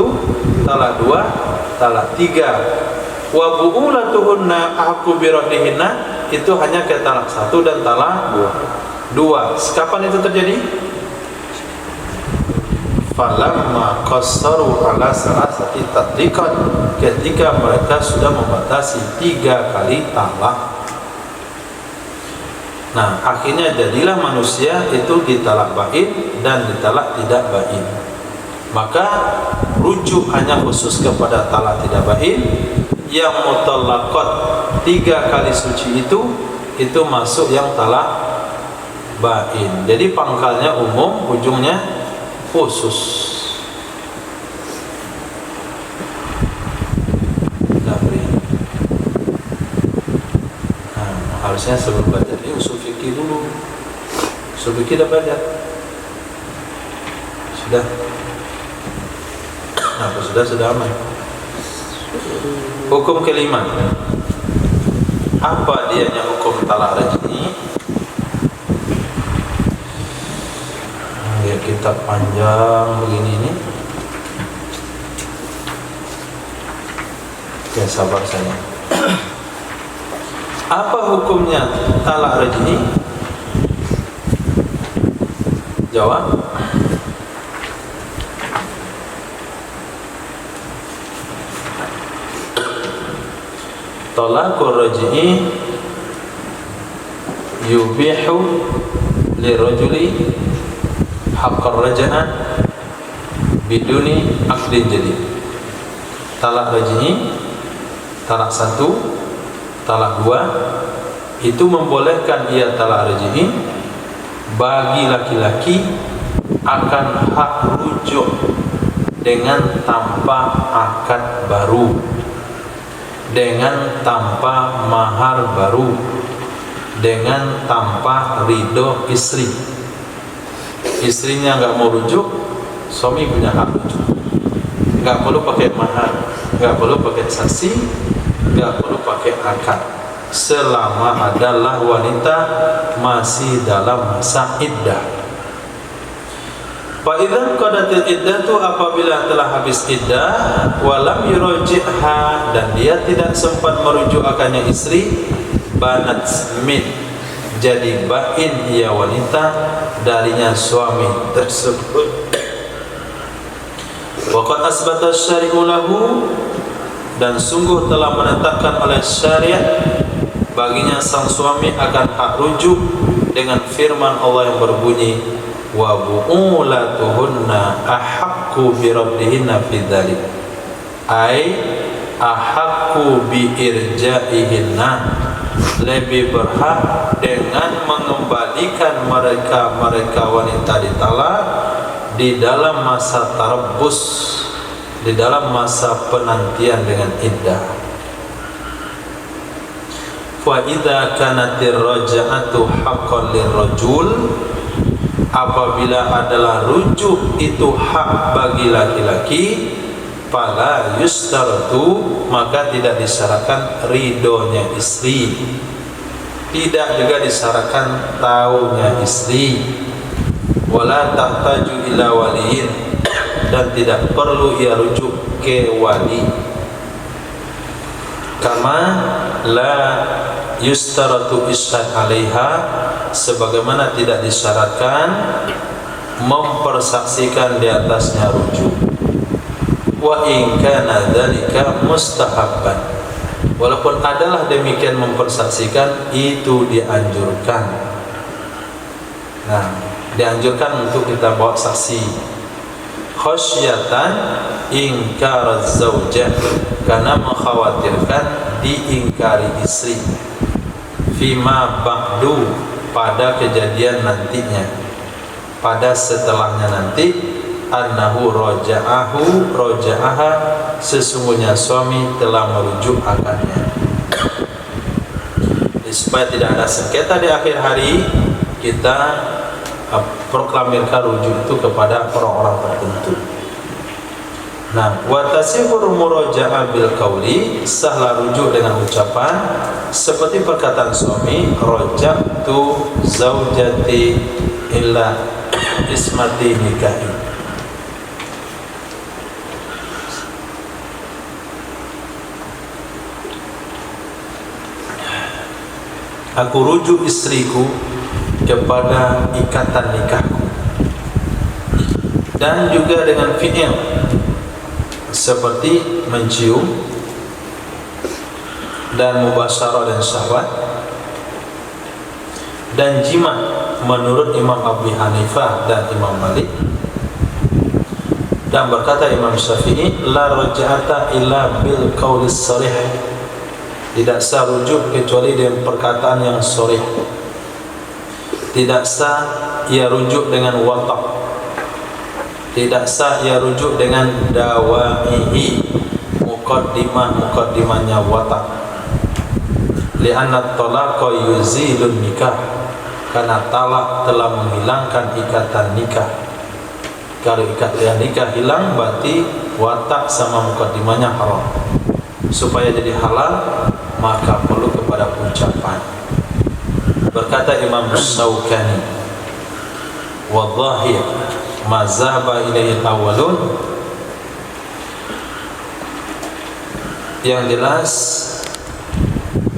talak 2, talak 3. Wa bu'ulatuhunna ahqqu biraddihinna, itu hanya ke talak 1 dan talak 2. Kapan itu terjadi? Falamma qassaru ala salasati tatliqat, ketika mereka sudah membatasi 3 kali talak. Nah, akhirnya jadilah manusia itu ditalak ba'in dan ditalak tidak ba'in. Maka rujuk hanya khusus kepada talak tidak ba'in. Yang mutallaqat 3 kali suci itu masuk yang talak ba'in. Jadi pangkalnya umum, ujungnya khusus. Nah, harusnya sebelum baca ini usul fikih dulu. Subiki dah belajar? Sudah? Apa sudah aman? Hukum kelima. Apa dianya hukum talak raj'i? Ya, kitab panjang begini ini. Ya, sabar saya. Apa hukumnya talak raj'i? Jawab. Talaqur raj'i yubihu lirajuli haqqar raj'ah biduni aqdin jadid. Talak raj'i, talak 1, talak 2 itu membolehkan ia talak raj'i bagi laki-laki akan hak rujuk dengan tanpa akad baru, dengan tanpa mahar baru, dengan tanpa ridho istri. Istrinya nggak mau rujuk, suami punya hak rujuk. Nggak perlu pakai mahar, nggak perlu pakai saksi, nggak perlu pakai akad, selama adalah wanita masih dalam masa iddah. Faidzan qadatil iddatu, apabila telah habis iddah, walam yurajihha, dan dia tidak sempat merujuk akannya istri, banat min, jadi bain ia wanita darinya suami tersebut. Waqad asbata syari'u lahu, dan sungguh telah menetapkan oleh syariat baginya sang suami akan hak rujuk dengan firman Allah yang berbunyi, wa bu'ulatuhunna ahaqqu bi raddihinna fi dzalik, ai ahaqqu bi irja'ihinna, lebih berhak dengan mengembalikan mereka wanita ditalak di dalam masa tarabbus, di dalam masa penantian dengan iddah. Fa idza kanatir raja'atu haqqan lirrajul, apabila adalah rujuk itu hak bagi laki-laki, fala yustaratu, maka tidak disyaratkan ridhonya istri, tidak juga disyaratkan taunya istri, wala tahtaju ila waliyin, dan tidak perlu ia rujuk ke wali. Kama la yustaratu ishad alaiha, sebagaimana tidak disyaratkan mempersaksikan di atasnya rujuk. Wa in kana dzalika mustahabban, walaupun adalah demikian mempersaksikan itu dianjurkan. Nah, dianjurkan untuk kita bawa saksi, khasyatan ingkar zaujah, karena mengkhawatirkan diingkari istri, fima ba'du, pada kejadian nantinya, pada setelahnya nanti, annahu roja'aha, sesungguhnya suami telah merujuk akannya. Supaya tidak ada sengketa di akhir hari, kita proklamirkan rujuk itu kepada orang-orang tertentu. Nah, wa tasihur muraja'ah bil qauli, sahlah rujuk dengan ucapan seperti perkataan suami, raja'tu zaujati illa ismati nikahi. Aku rujuk istriku kepada ikatan nikahku. Dan juga dengan fi'il seperti mencium dan mubasyarah dan syahwat dan jima menurut Imam Abu Hanifah dan Imam Malik. Dan berkata Imam Syafi'i, la raja'ata illa bil qaulis sharih, tidak sah rujuk kecuali dengan perkataan yang sharih, tidak sah ia rujuk dengan watak, tidak sah ia rujuk dengan dawamihi, muqaddimahnya watak. Li'anna talaqa yuzilun nikah, karena talak telah menghilangkan ikatan nikah. Kalau ikatan nikah hilang, berarti watak sama mukaddimahnya haram. Supaya jadi halal, maka perlu kepada ucapan. Berkata Imam Syaukani, wa dhahir ma zahaba ilaihi al-awwalun, yang jelas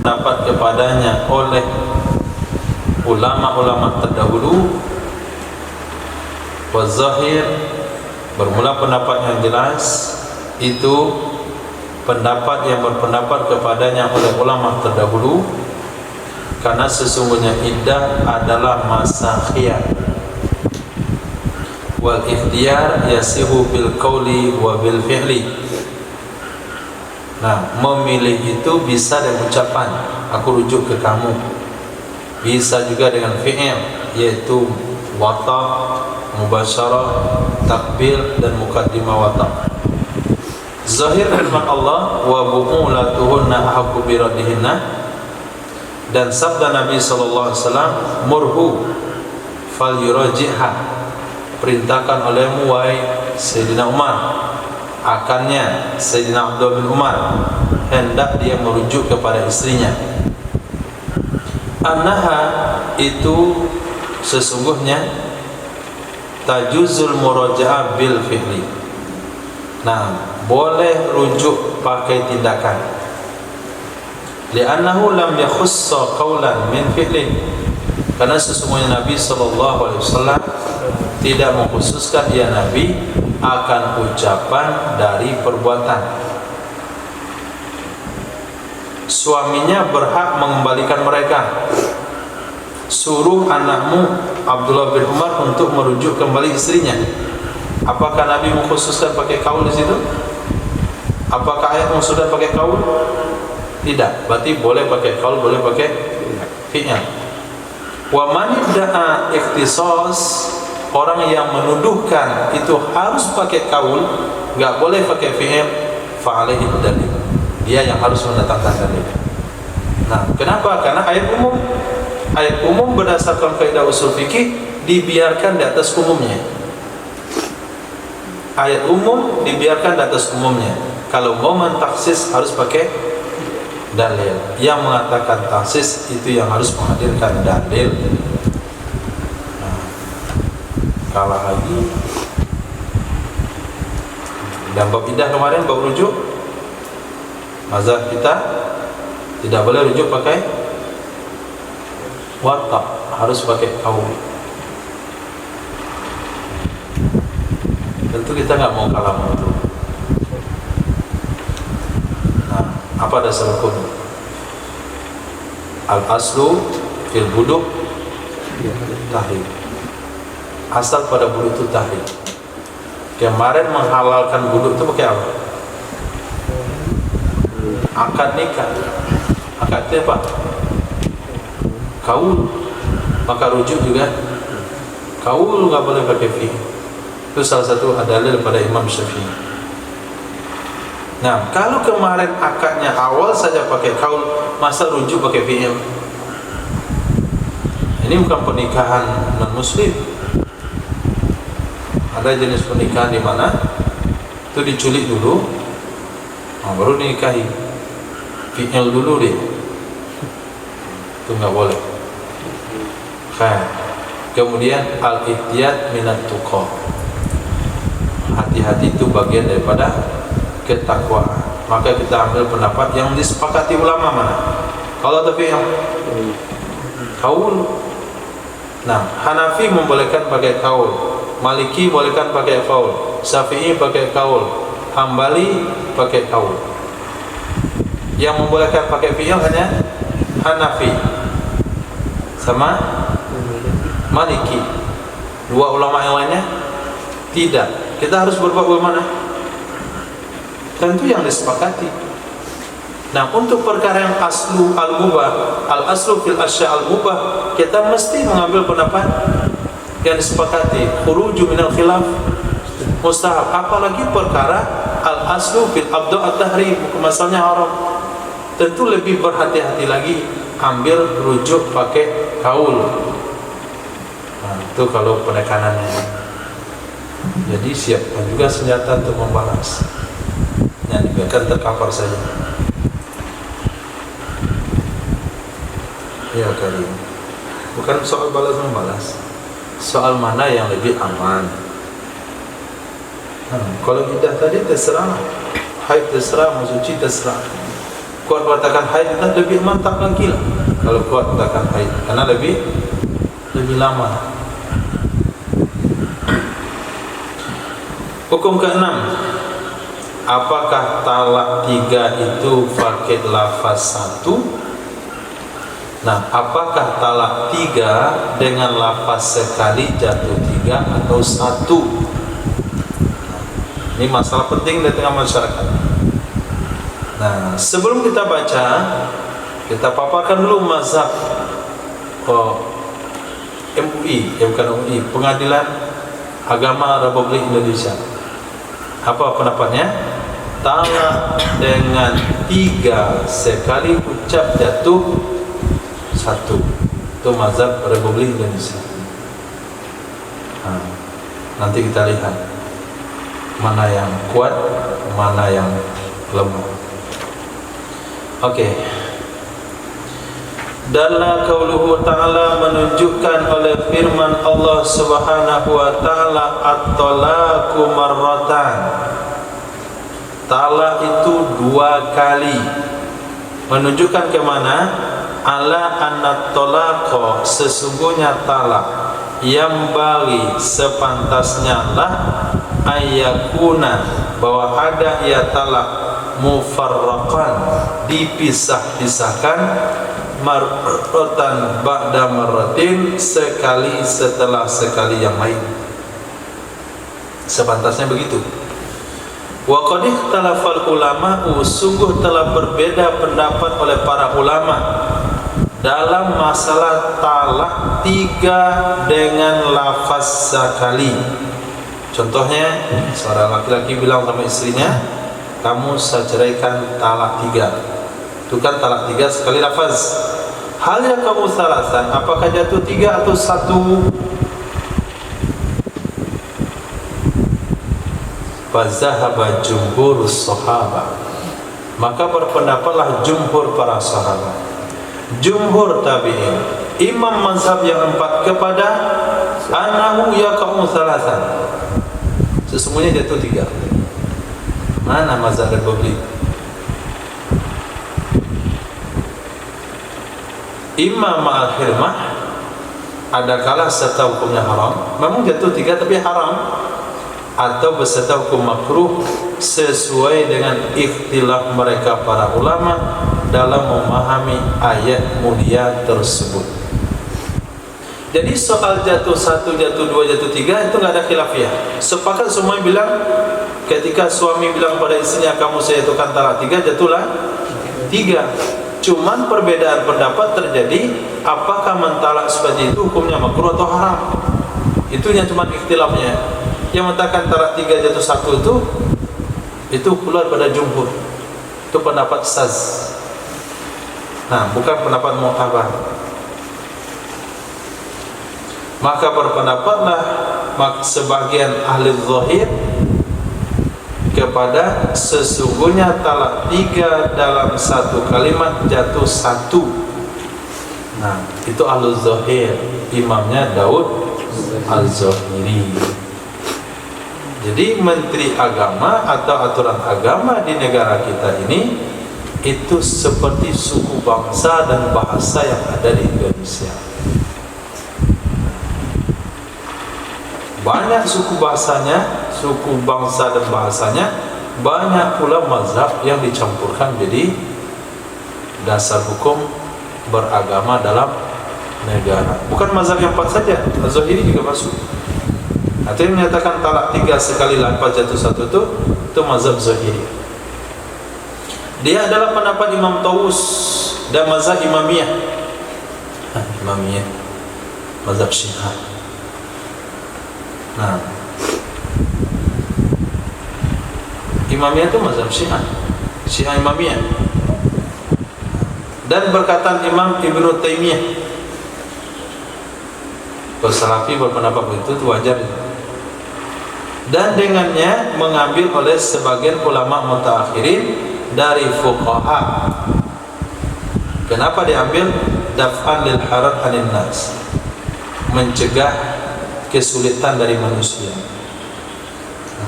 dapat kepadanya oleh ulama-ulama terdahulu. Wa zahir, bermula pendapat yang jelas itu pendapat yang berpendapat kepadanya oleh ulama terdahulu, karena sesungguhnya iddah adalah masa khiyar. Wal ikhtiyar yasihu bil qawli wa bil fi'li. Nah, memilih itu bisa dengan ucapan, aku rujuk ke kamu. Bisa juga dengan fi'il, yaitu wata, mubasyarah, takbir, dan mukaddimah wata. Zahir firman Allah, wa bu'ulatuhunna ahaqqu bi raddihinna, dan sabda Nabi sallallahu alaihi wasallam, murhu fal yuraji'ha, perintahkan olehmu wahai Sayyidina Umar, akannya Sayyidina Abdullah bin Umar, hendak dia merujuk kepada istrinya. Annaha, itu sesungguhnya tajuzul muraja'ah bil fi'li. Nah, boleh rujuk pakai tindakan. Li'annahu lam yakhussa qawlan min fi'lin, karena sesungguhnya Nabi SAW tidak mengkhususkan dia Nabi akan ucapan dari perbuatan. Suaminya berhak mengembalikan mereka. Suruh anakmu Abdullah bin Umar untuk merujuk kembali istrinya. Apakah Nabi mengkhususkan pakai kaul di situ? Apakah ayat sudah pakai kaul? Tidak. Berarti boleh pakai kaul, boleh pakai fi'il. Wa man idda'a ikhtisas, orang yang menuduhkan itu harus pakai kaul, enggak boleh pakai fi'il, fa alaihi dalil. Dia yang harus mendatangkan dalil. Nah, kenapa? Karena ayat umum. Ayat umum berdasarkan kaidah usul fikih dibiarkan di atas umumnya. Ayat umum dibiarkan di atas umumnya. Kalau mau mentaksis harus pakai dalil. Yang mengatakan taksis itu yang harus menghadirkan dalil. Nah, kalah lagi. Dan bab iddah kemarin, bab rujuk, mazhab kita tidak boleh rujuk pakai watak, harus pakai kaul. Tentu kita nggak mau kalah itu. Nah, apa dasar hukum? Al aslu fil buduk tahrim. Asal pada buduk itu tahrim. Kemarin menghalalkan buduk itu pakai apa? Akad nikah. Akad itu apa? Kaul. Maka rujuk juga kaul, nggak boleh pakai fi. Itu salah satu dalil pada Imam Syafi'i. Nah, kalau kemarin akadnya awal saja pakai kaul, masa rujuk pakai fi'il? Ini bukan pernikahan non-muslim. Ada jenis pernikahan di mana itu diculik dulu, baru dinikahi. Fi'il dulu deh. Itu nggak boleh. Kemudian al-ihtiyat minat tuqa, hati-hati itu bagian daripada ketakwaan. Maka kita ambil pendapat yang disepakati ulama mana? Kalau tapi yang kaul. Nah, Hanafi membolehkan pakai kaul, Maliki bolehkan pakai kaul, Syafi'i pakai kaul, Hambali pakai kaul. Yang membolehkan pakai fi'il hanya Hanafi sama Maliki. Dua ulama yang lainnya tidak. Kita harus berbuat bagaimana? Tentu yang disepakati. Nah, untuk perkara yang aslu al-mubah, al-aslu fil asya al-mubah, kita mesti mengambil pendapat yang disepakati. Khuruju minal khilaf mustahab. Apalagi perkara al-aslu fil abdu at-tahrim, hukum asalnya haram. Tentu lebih berhati-hati lagi ambil rujuk pakai kaul. Itu kalau penekanannya. Jadi siapkan juga senjata untuk membalas. Yang dibiarkan terkapar saja. Ya Karim. Bukan soal balas membalas. Soal mana yang lebih aman. Kalau iddah tadi terserah, haid terserah, suci terserah. Kuat katakan haid itu lebih mantap lagi lah. Kalau kuat katakan haid, karena lebih lama. Hukum ke-6, apakah talak 3 itu pakai lafaz 1? Nah, apakah talak 3 dengan lafaz sekali jatuh 3 atau 1? Ini masalah penting di tengah masyarakat. Nah, sebelum kita baca, kita paparkan dulu mazhab MUI, bukan MUI, Pengadilan Agama Republik Indonesia. Apa pendapatnya? Talak dengan 3 sekali ucap jatuh 1. Itu mazhab Republik Indonesia. Nanti kita lihat mana yang kuat, mana yang lemah. Oke. Dalla qauluhu ta'ala, menunjukkan oleh firman Allah Subhanahu wa ta'ala, at-talaqu marratan. Talak itu 2 kali. Menunjukkan ke mana? Ala anna talaqa, sesungguhnya talak yang bagi sepantasnya lah ayakuna, bahwa ada ia talak mufarraqan, dipisah-pisahkan, marratan ba'da marratin, sekali setelah sekali yang lain. Sepantasnya begitu. Wa qad ikhtalafal ulama'u, sungguh telah berbeda pendapat oleh para ulama dalam masalah talak 3 dengan lafaz sekali. Contohnya, seorang laki-laki bilang sama istrinya, kamu saya ceraikan talak 3. Itu kan talak 3 sekali lafaz. Hal yang kamu salasan, apakah jatuh 3 atau 1? Fazahaba jumhurus sahabah, maka berpendapatlah jumhur para sahabat, jumhur tabi'in, imam mazhab yang 4 kepada annahu yaqa'u salasan, sesungguhnya jatuh 3. Mana mazhab Republik? Imam al-Hirmah, ada kala serta hukumnya haram, memang jatuh 3 tapi haram, atau beserta hukum makruh sesuai dengan ikhtilaf mereka para ulama dalam memahami ayat mulia tersebut. Jadi soal jatuh 1, jatuh 2, jatuh 3 itu enggak ada khilafiyah. Sepakat semua bilang, ketika suami bilang pada istrinya, kamu saya jatuhkan talak 3, jatuhlah 3. Cuman perbedaan pendapat terjadi, apakah mentalak seperti itu hukumnya makruh atau haram. Itunya cuma ikhtilafnya. Yang mengatakan talak 3 jatuh 1 itu keluar pada jumhur. Itu pendapat saz. Nah, bukan pendapat mu'tabar. Maka berpendapatlah sebagian ahli zahir kepada sesungguhnya talak 3 dalam 1 kalimat jatuh 1. Nah, itu ahli zahir, imamnya Daud al-Zahiri. Jadi menteri agama atau aturan agama di negara kita ini itu seperti suku bangsa dan bahasa yang ada di Indonesia. Banyak suku bahasanya, suku bangsa dan bahasanya, banyak pula mazhab yang dicampurkan jadi dasar hukum beragama dalam negara. Bukan mazhab yang 4 saja, Az-Zahiri juga masuk. Artinya menyatakan talak 3 sekali lafaz jatuh 1 itu mazhab Zahiri. Dia adalah pendapat Imam Tawus dan mazhab Imamiyah. Imamiyah, mazhab Syiah. Nah, Imamiyah itu mazhab Syiah, Syiah Imamiyah. Dan berkataan Imam Ibnu Taimiyah, Kalau Salafi berpendapat begitu itu wajar. Dan dengannya mengambil oleh sebagian ulama mutaakhirin dari fuqaha. Kenapa diambil? Daf'an lil haraj 'anil nas, mencegah kesulitan dari manusia.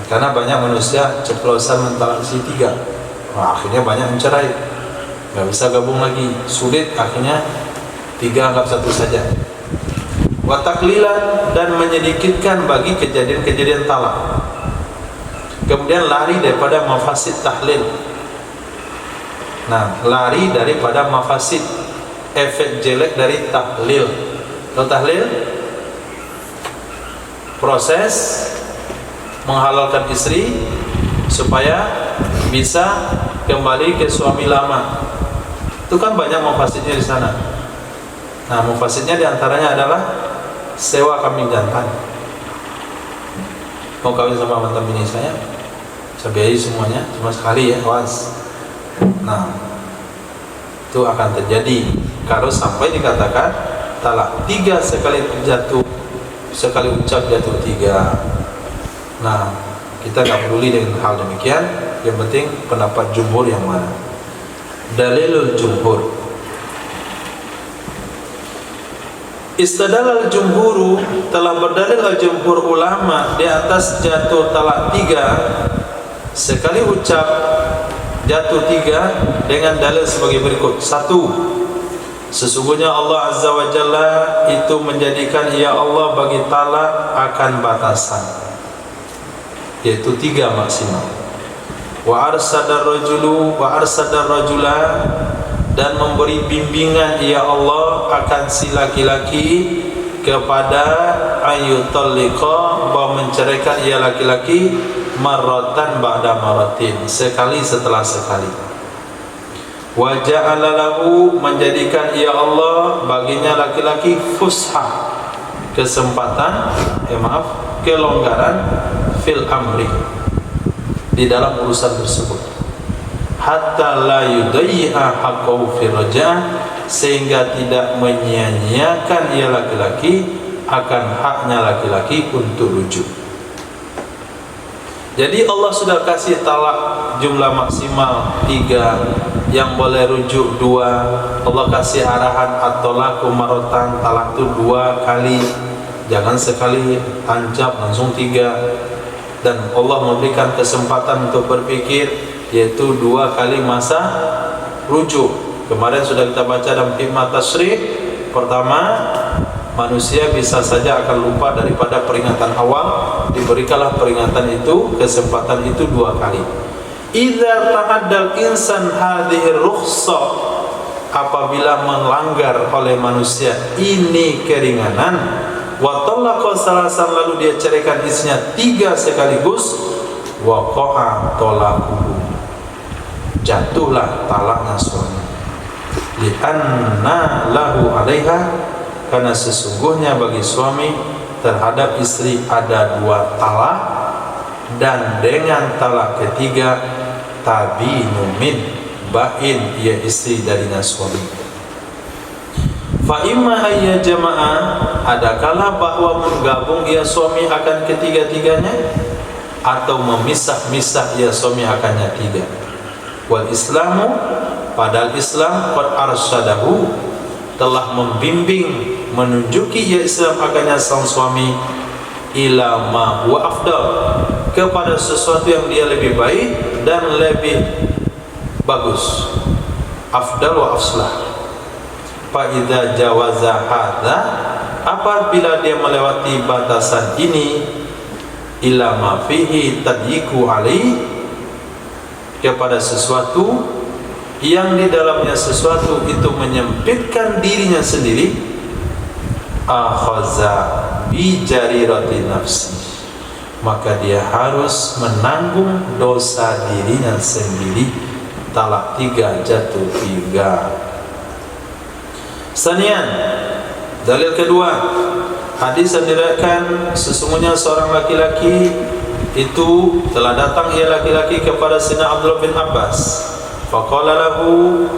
Karena banyak manusia ceplosan mentalak si 3, akhirnya banyak mencerai, nggak bisa gabung lagi, sulit, akhirnya 3 anggap 1 saja. Wa taklilan, dan menyedikitkan bagi kejadian-kejadian talak. Kemudian lari daripada mafasid tahlil. Nah, lari daripada mafasid, efek jelek dari tahlil. Tahu tahlil? Proses menghalalkan istri supaya bisa kembali ke suami lama. Itu kan banyak mafasidnya di sana. Nah, mafasidnya diantaranya adalah sewa kambing jantan. Mau kawin sama mantan bini saya biayai semuanya, cuma sekali ya, was. Nah, itu akan terjadi kalau sampai dikatakan talak 3 sekali jatuh, sekali ucap jatuh 3. Nah, kita nggak peduli dengan hal demikian. Yang penting pendapat jumhur yang mana. Dalilul jumhur. Istadalal jumhuru, telah berdalil al-jumhur ulama di atas jatuh talak 3 sekali ucap jatuh 3 dengan dalil sebagai berikut. 1. Sesungguhnya Allah Azza wa Jalla itu menjadikan ya Allah bagi talak akan batasan, yaitu 3 maksimal. Wa arsadar rajula, dan memberi bimbingan ya Allah akan si laki-laki kepada ayyutalliqa, bahwa menceraikan ia laki-laki marratan ba'da marratin, sekali setelah sekali. Wa ja'ala lahu, menjadikan ya Allah baginya laki-laki fusha, kesempatan, kelonggaran fil amri, di dalam urusan tersebut. Hatta la yudayyi'a haqqahu fi raja'ah, sehingga tidak menyia-nyiakan ia laki-laki akan haknya laki-laki untuk rujuk. Jadi Allah sudah kasih talak jumlah maksimal 3, yang boleh rujuk 2. Allah kasih arahan at-talaqu marratan, talak itu 2 kali, jangan sekali tancap langsung 3. Dan Allah memberikan kesempatan untuk berpikir, yaitu 2 kali masa rujuk. Kemarin sudah kita baca dalam hikmah tasyrih. Pertama, manusia bisa saja akan lupa daripada peringatan awal, diberikanlah peringatan itu, kesempatan itu 2 kali. Idza ta'addal insan hadhihi rukhsah, apabila melanggar oleh manusia ini keringanan, wa talaqa salasan, lalu dia ceraikan istrinya 3 sekaligus, waqa'a talaquhu, jatuhlah talaknya suami. Li'anna lahu 'alaiha, karena sesungguhnya bagi suami terhadap istri ada 2 talak, dan dengan talak ketiga tabinu min, bain ia istri darinya suami. Fa imma ayya jama'a, adakala bahwa menggabung ia suami akan ketiga-tiganya, atau memisah-misah ia suami akannya 3. Wal islamu, padahal Islam qad arsyadahu, telah membimbing, menunjuki ia Islam akannya sang suami, ila ma huwa afdal, kepada sesuatu yang dia lebih baik dan lebih bagus, afdal wa afslah. Fa idza jawaza hadza, apabila dia melewati batasan ini, ila ma fihi tadyiku alaihi, kepada sesuatu yang di dalamnya sesuatu itu menyempitkan dirinya sendiri, akhaza bi jarirati nafsi, maka dia harus menanggung dosa dirinya sendiri. Talak 3 jatuh 3. Sanian, dalil kedua, hadis yang diriwayatkan sesungguhnya seorang laki-laki itu telah datang ia laki-laki kepada Sayyidina Abdullah bin Abbas. Faqala lahu,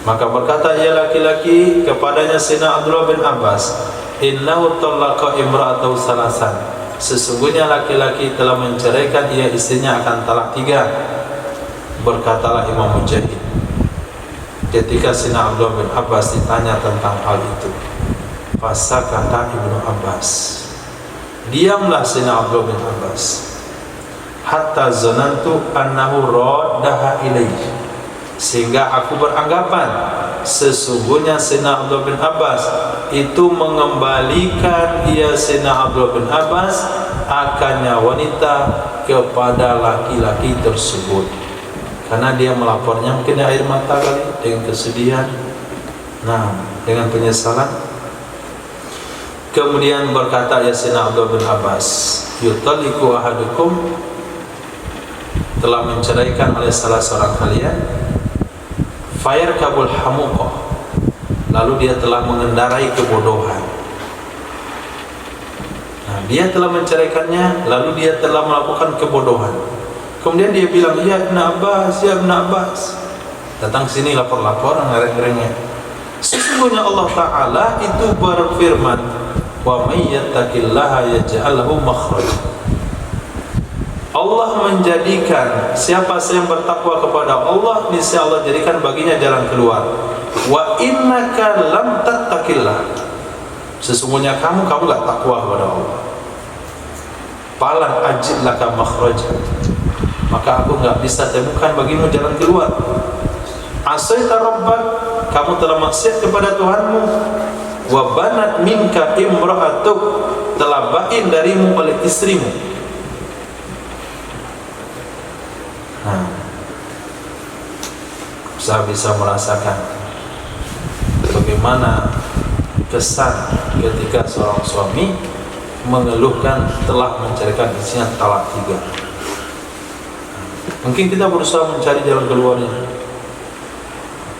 maka berkata ia laki-laki kepadanya Sayyidina Abdullah bin Abbas, innahu talaqa imra'atahu salasan, sesungguhnya laki-laki telah menceraikan ia istrinya akan talak 3. Berkatalah Imam Mujahid ketika Sayyidina Abdullah bin Abbas ditanya tentang hal itu, fasakata Ibnu Abbas, diamlah Sayyidina Abdullah bin Abbas, hatta zanantu annahu raddaha ilaihi, sehingga aku beranggapan sesungguhnya Sayyidina Abdullah bin Abbas itu mengembalikan ia Sayyidina Abdullah bin Abbas akannya wanita kepada laki-laki tersebut, karena dia melapornya mungkin air mata kali, dengan kesedihan, dengan penyesalan. Kemudian berkata ya Sayyidina Abdullah bin Abbas, yutaliku ahadukum, telah menceraikan oleh salah seorang kalian, fayarkabul hamuqah, lalu dia telah mengendarai kebodohan. Dia telah menceraikannya, lalu dia telah melakukan kebodohan. Kemudian dia bilang, ya Ibn Abbas, ya Ibn Abbas, datang sini lapor-lapor, ngereng-ngerengnya. Sesungguhnya Allah Ta'ala itu berfirman, wa may yattaqillaha yaj'al lahu makhraja, Allah menjadikan siapa yang bertakwa kepada Allah, niscaya Allah jadikan baginya jalan keluar. Wa innaka lam tattaqillah, sesungguhnya kamu gak takwa kepada Allah. Falan ajid laka makhraja, maka aku gak bisa temukan bagimu jalan keluar. Asaita rabbak, kamu telah maksiat kepada Tuhanmu. Wa banat minka imra'atuk, telah bain darimu oleh istrimu. Saya bisa merasakan bagaimana kesan ketika seorang suami mengeluhkan telah menceraikan istrinya talak 3. Mungkin kita berusaha mencari jalan keluarnya,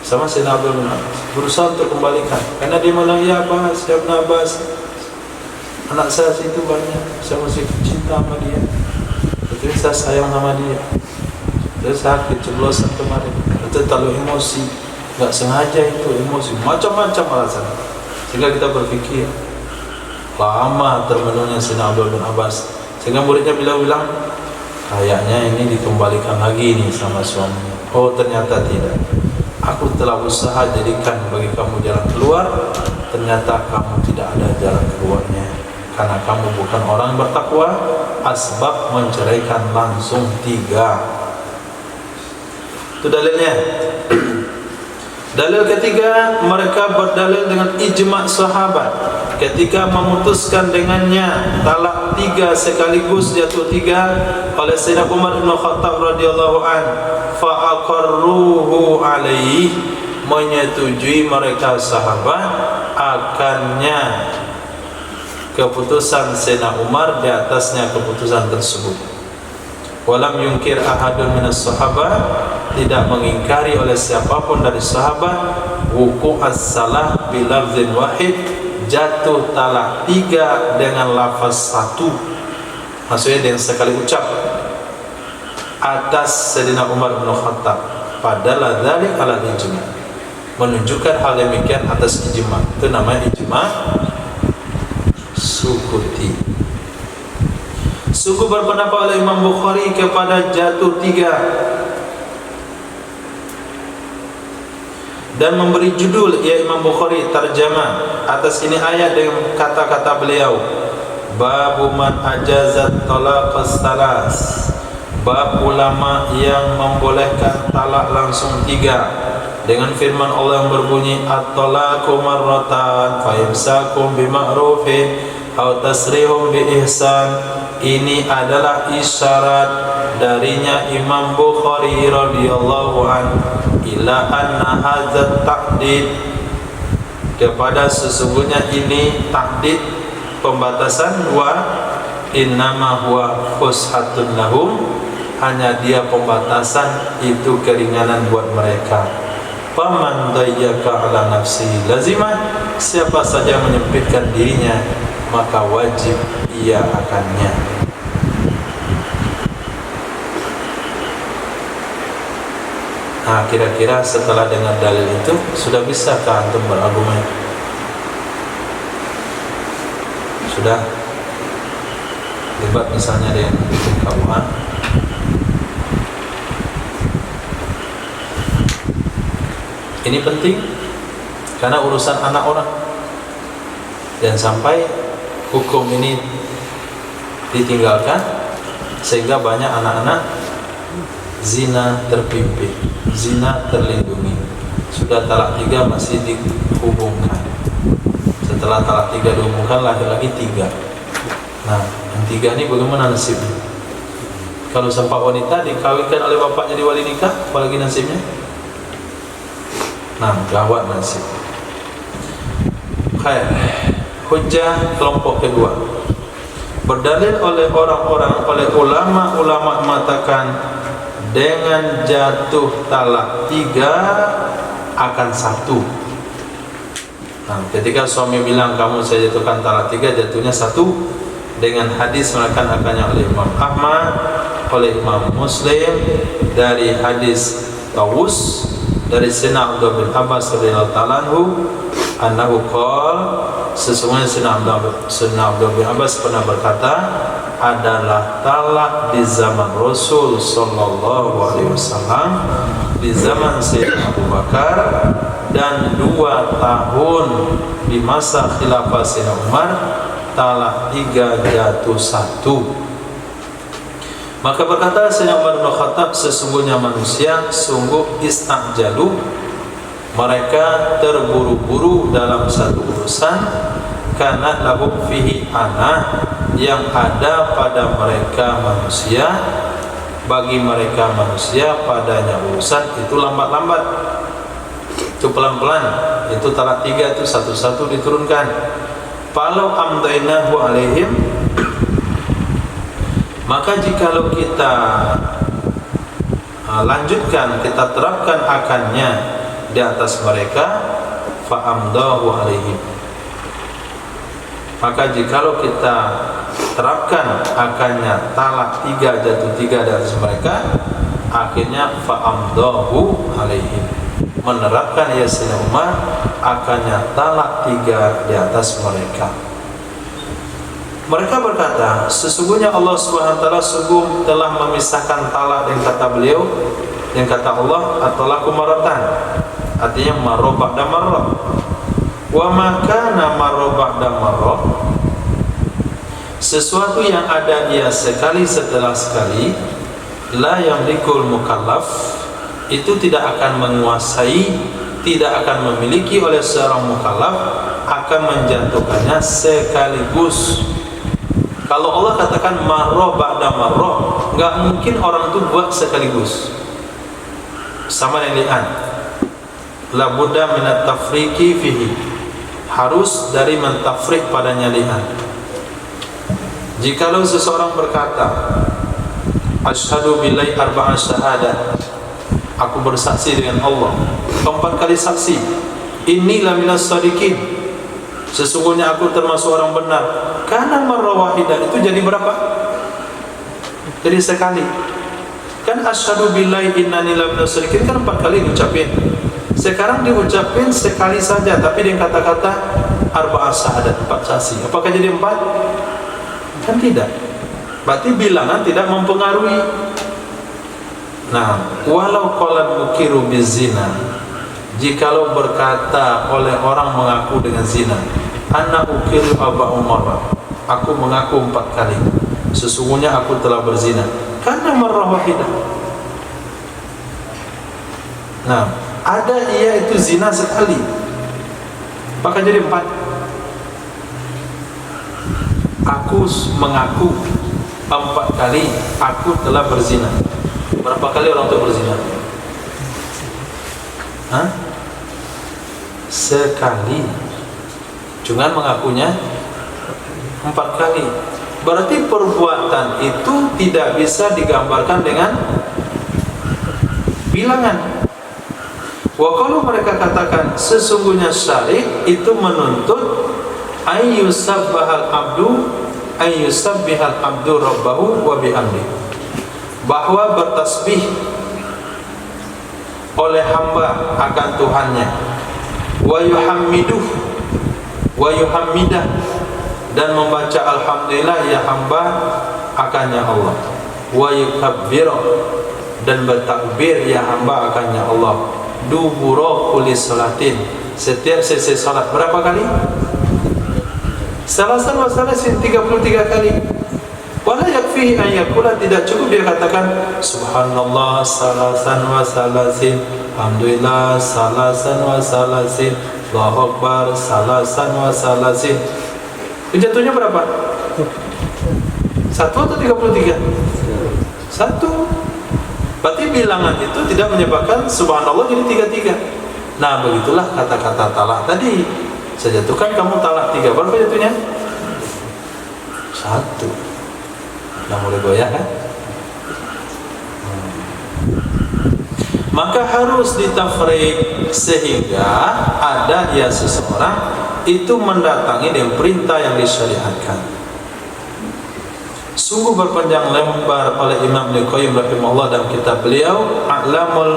sama Sayyidina Abdullah bin Abbas berusaha untuk kembalikan, karena dia bilang, ya Abbas, ya Ibn Abbas, anak saya situ banyak, saya masih cinta sama dia, betul saya sayang sama dia, terus saya keceblosan kemarin, itu terlalu emosi, nggak sengaja itu emosi, macam-macam alasan, sehingga kita berpikir lama termenungnya Sayyidina Abdullah bin Abbas, sehingga muridnya bilang kayaknya ini dikembalikan lagi nih sama suaminya. Oh ternyata tidak, aku telah usaha jadikan bagi kamu jalan keluar, ternyata kamu tidak ada jalan keluarnya, karena kamu bukan orang bertakwa. Asbab menceraikan langsung 3. Itu dalilnya. Dalil ketiga, mereka berdalil dengan ijma' sahabat ketika memutuskan dengannya talak 3 sekaligus jatuh 3 oleh Sayyidina Umar bin Khattab radhiyallahu an, fa aqarruhu alaihi, menyetujui mereka sahabat akannya keputusan Sayyidina Umar di atasnya keputusan tersebut. Walam yungkir ahadun minas sahabat, tidak mengingkari oleh siapapun dari sahabat wuku as-salah bilafzin wahid, jatuh talak 3 dengan lafaz 1, maksudnya dengan sekali ucap atas Sayyidina Umar bin Khattab. Padahal dzalik ala ijma, menunjukkan hal demikian atas ijma, itu namanya ijma sukuti. Suku berpendapat oleh Imam Bukhari kepada jatuh 3 dan memberi judul ya Imam Bukhari terjemah atas ini ayat dengan kata-kata beliau, babu man ajazat talaqas salas, bab ulama yang membolehkan talak langsung 3 dengan firman Allah yang berbunyi at-talaqu marratan fa imsakum bima'rufin aw tasrihum bi ihsan. Ini adalah isyarat darinya Imam Bukhari radhiyallahu an ila anna hadzal ta'did, kepada sesungguhnya ini takdid pembatasan, wa innama huwa fushatun lahum, hanya dia pembatasan itu keringanan buat mereka. Faman dayyaka ala nafsihi lazimah, siapa saja menyempitkan dirinya maka wajib ia akannya. Nah, kira-kira setelah dengar dalil itu sudah bisakah antum berargumen? sudah debat misalnya dengan KUA, ini penting karena urusan anak orang. Dan sampai hukum ini ditinggalkan sehingga banyak anak-anak zina terpimpin, zina terlindungi. Sudah talak 3 masih dihubungkan. Setelah talak 3 dihubungkan, lahir lagi 3. Nah, yang 3 ini bagaimana nasibnya? Kalau sempat wanita dikawinkan oleh bapaknya di wali nikah, apalagi nasibnya? Nah, gawat nasib. Khair. Hujjah kelompok kedua, berdalil oleh ulama-ulama mengatakan dengan jatuh talak 3 akan 1. Nah, ketika suami bilang kamu saya jatuhkan talak 3, jatuhnya 1, dengan hadis mengatakan akannya oleh Imam Ahmad, oleh Imam Muslim dari hadis Tawus dari Sayyidina Abdullah bin Abbas radhiyallahu ta'ala anhu, annahu qala, sesungguhnya Sayyidina Abdullah bin Abbas pernah berkata, adalah talak di zaman Rasul sallallahu alaihi wasallam, di zaman Sayyidina Abu Bakar, dan 2 tahun di masa khilafah Sayyidina Umar, talak 3 jatuh 1. Maka berkata Sayyidina Umar bin Khattab, sesungguhnya manusia sungguh istajjalu, mereka terburu-buru dalam satu urusan, karena lahum fihi ana, yang ada pada mereka manusia, bagi mereka manusia padanya urusan itu lambat-lambat, itu pelan-pelan, itu talak 3 itu satu-satu diturunkan. Falau amdainahu alaihim, maka jikalau kita lanjutkan, kita terapkan akannya di atas mereka, fa'amdahu alaihim, maka jikalau kita terapkan akannya talak 3 jatuh 3 di atas mereka, akhirnya fa'amdahu alaihim, menerapkan ya Sayyidina Umar akannya talak 3 di atas mereka. Mereka berkata, sesungguhnya Allah Subhanahu wa taala sungguh telah memisahkan talak, dengan kata beliau, dengan kata Allah, at-talaqu marratan, artinya marrah ba'da marrah. Wa ma kana marrah ba'da marrah, sesuatu yang ada ia sekali setelah sekali, la yamlikul mukallaf, itu tidak akan menguasai, tidak akan memiliki oleh seorang mukallaf, akan menjatuhkannya sekaligus. Kalau Allah katakan marrah ba'da marrah, enggak mungkin orang itu buat sekaligus. Sama dengan li'an, la budda min at-tafriqi fihi, harus dari mentafriq padanya li'an. Jikalau seseorang berkata, asyhadu billahi arba'a syahadat, aku bersaksi dengan Allah 4 kali saksi, inilah minas shadiqin, sesungguhnya aku termasuk orang benar, karena marrah wahidah, itu jadi berapa? Jadi sekali. Kan asyhadu billahi innani la minas shadiqin kan 4 kali diucapin. Sekarang diucapin sekali saja, tapi dengan kata-kata arba'a syahadat, 4 saksi. Apakah jadi 4? Kan tidak. Berarti bilangan tidak mempengaruhi. Nah, walau qala mukiru bizina, jikalau berkata oleh orang mengaku dengan zina, ana ukiru aba umar, aku mengaku 4 kali, sesungguhnya aku telah berzina, karena marrah wahidah. Nah, ada ia itu zina sekali, maka jadi 4. Aku mengaku 4 kali aku telah berzina. Berapa kali orang itu berzina? Hah? Sekali. Cuma mengakunya 4 kali. Berarti perbuatan itu tidak bisa digambarkan dengan bilangan. Wa kalau mereka katakan sesungguhnya syari' itu menuntut ayyusabbahal abdu rabbahu wa bihamdi, bahwa bertasbih oleh hamba akan Tuhannya, wa yuhammidah, dan membaca alhamdulillah ya hamba akannya Allah, wa yukabbir dan bertakbir ya hamba akannya Allah, dubura kulli salatin setiap selesai salat. Berapa kali? Salasan wa salasin, 33 kali. Wala yakfihi an yakula, tidak cukup dia katakan subhanallah salasan wa salasin, alhamdulillah salasan wa salasin, Allahu akbar salasan wa salasin. Jatuhnya berapa? 1 atau 33? 1. Berarti bilangan itu tidak menyebabkan subhanallah jadi 33. Nah, begitulah kata-kata talak tadi. Saya jatuhkan kamu talak 3. Berapa jatuhnya? 1. Nah, mulai goyah kan? Maka harus ditafrik sehingga ada dia seseorang itu mendatangi dengan perintah yang disyariatkan. Sungguh berpanjang lebar oleh Imam Ibnu Qayyim rahimahullah dalam kitab beliau I'lamul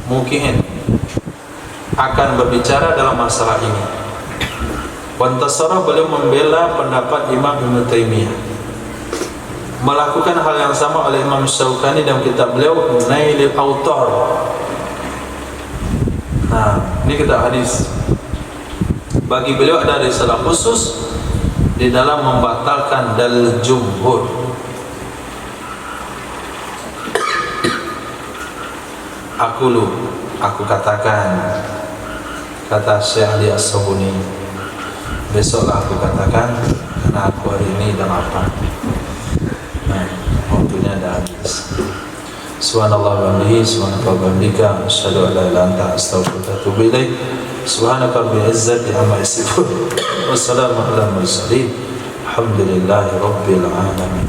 Muqiin akan berbicara dalam masalah ini. Wantasara, beliau membela pendapat Imam Ibnu Taimiyah, melakukan hal yang sama oleh Imam Syaukani dalam kitab beliau Nailul Autar. Nah, ini kitab hadis. Bagi beliau ada risalah khusus di dalam membatalkan dalil jumhur. Aku katakan, kata Syekh Ali As-Sabuni, besoklah aku katakan, karena aku hari ini dan apa. Nah, waktunya dah habis. Subhanallah wa bihamdihi, subhanaka wa bihamdika, asyhadu an la ilaha illa anta, astaghfiruka wa atubu ilaik. Subhanaka rabbil izzati amma yasifun, wassalamu ala mursalin, alhamdulillahi rabbil alamin.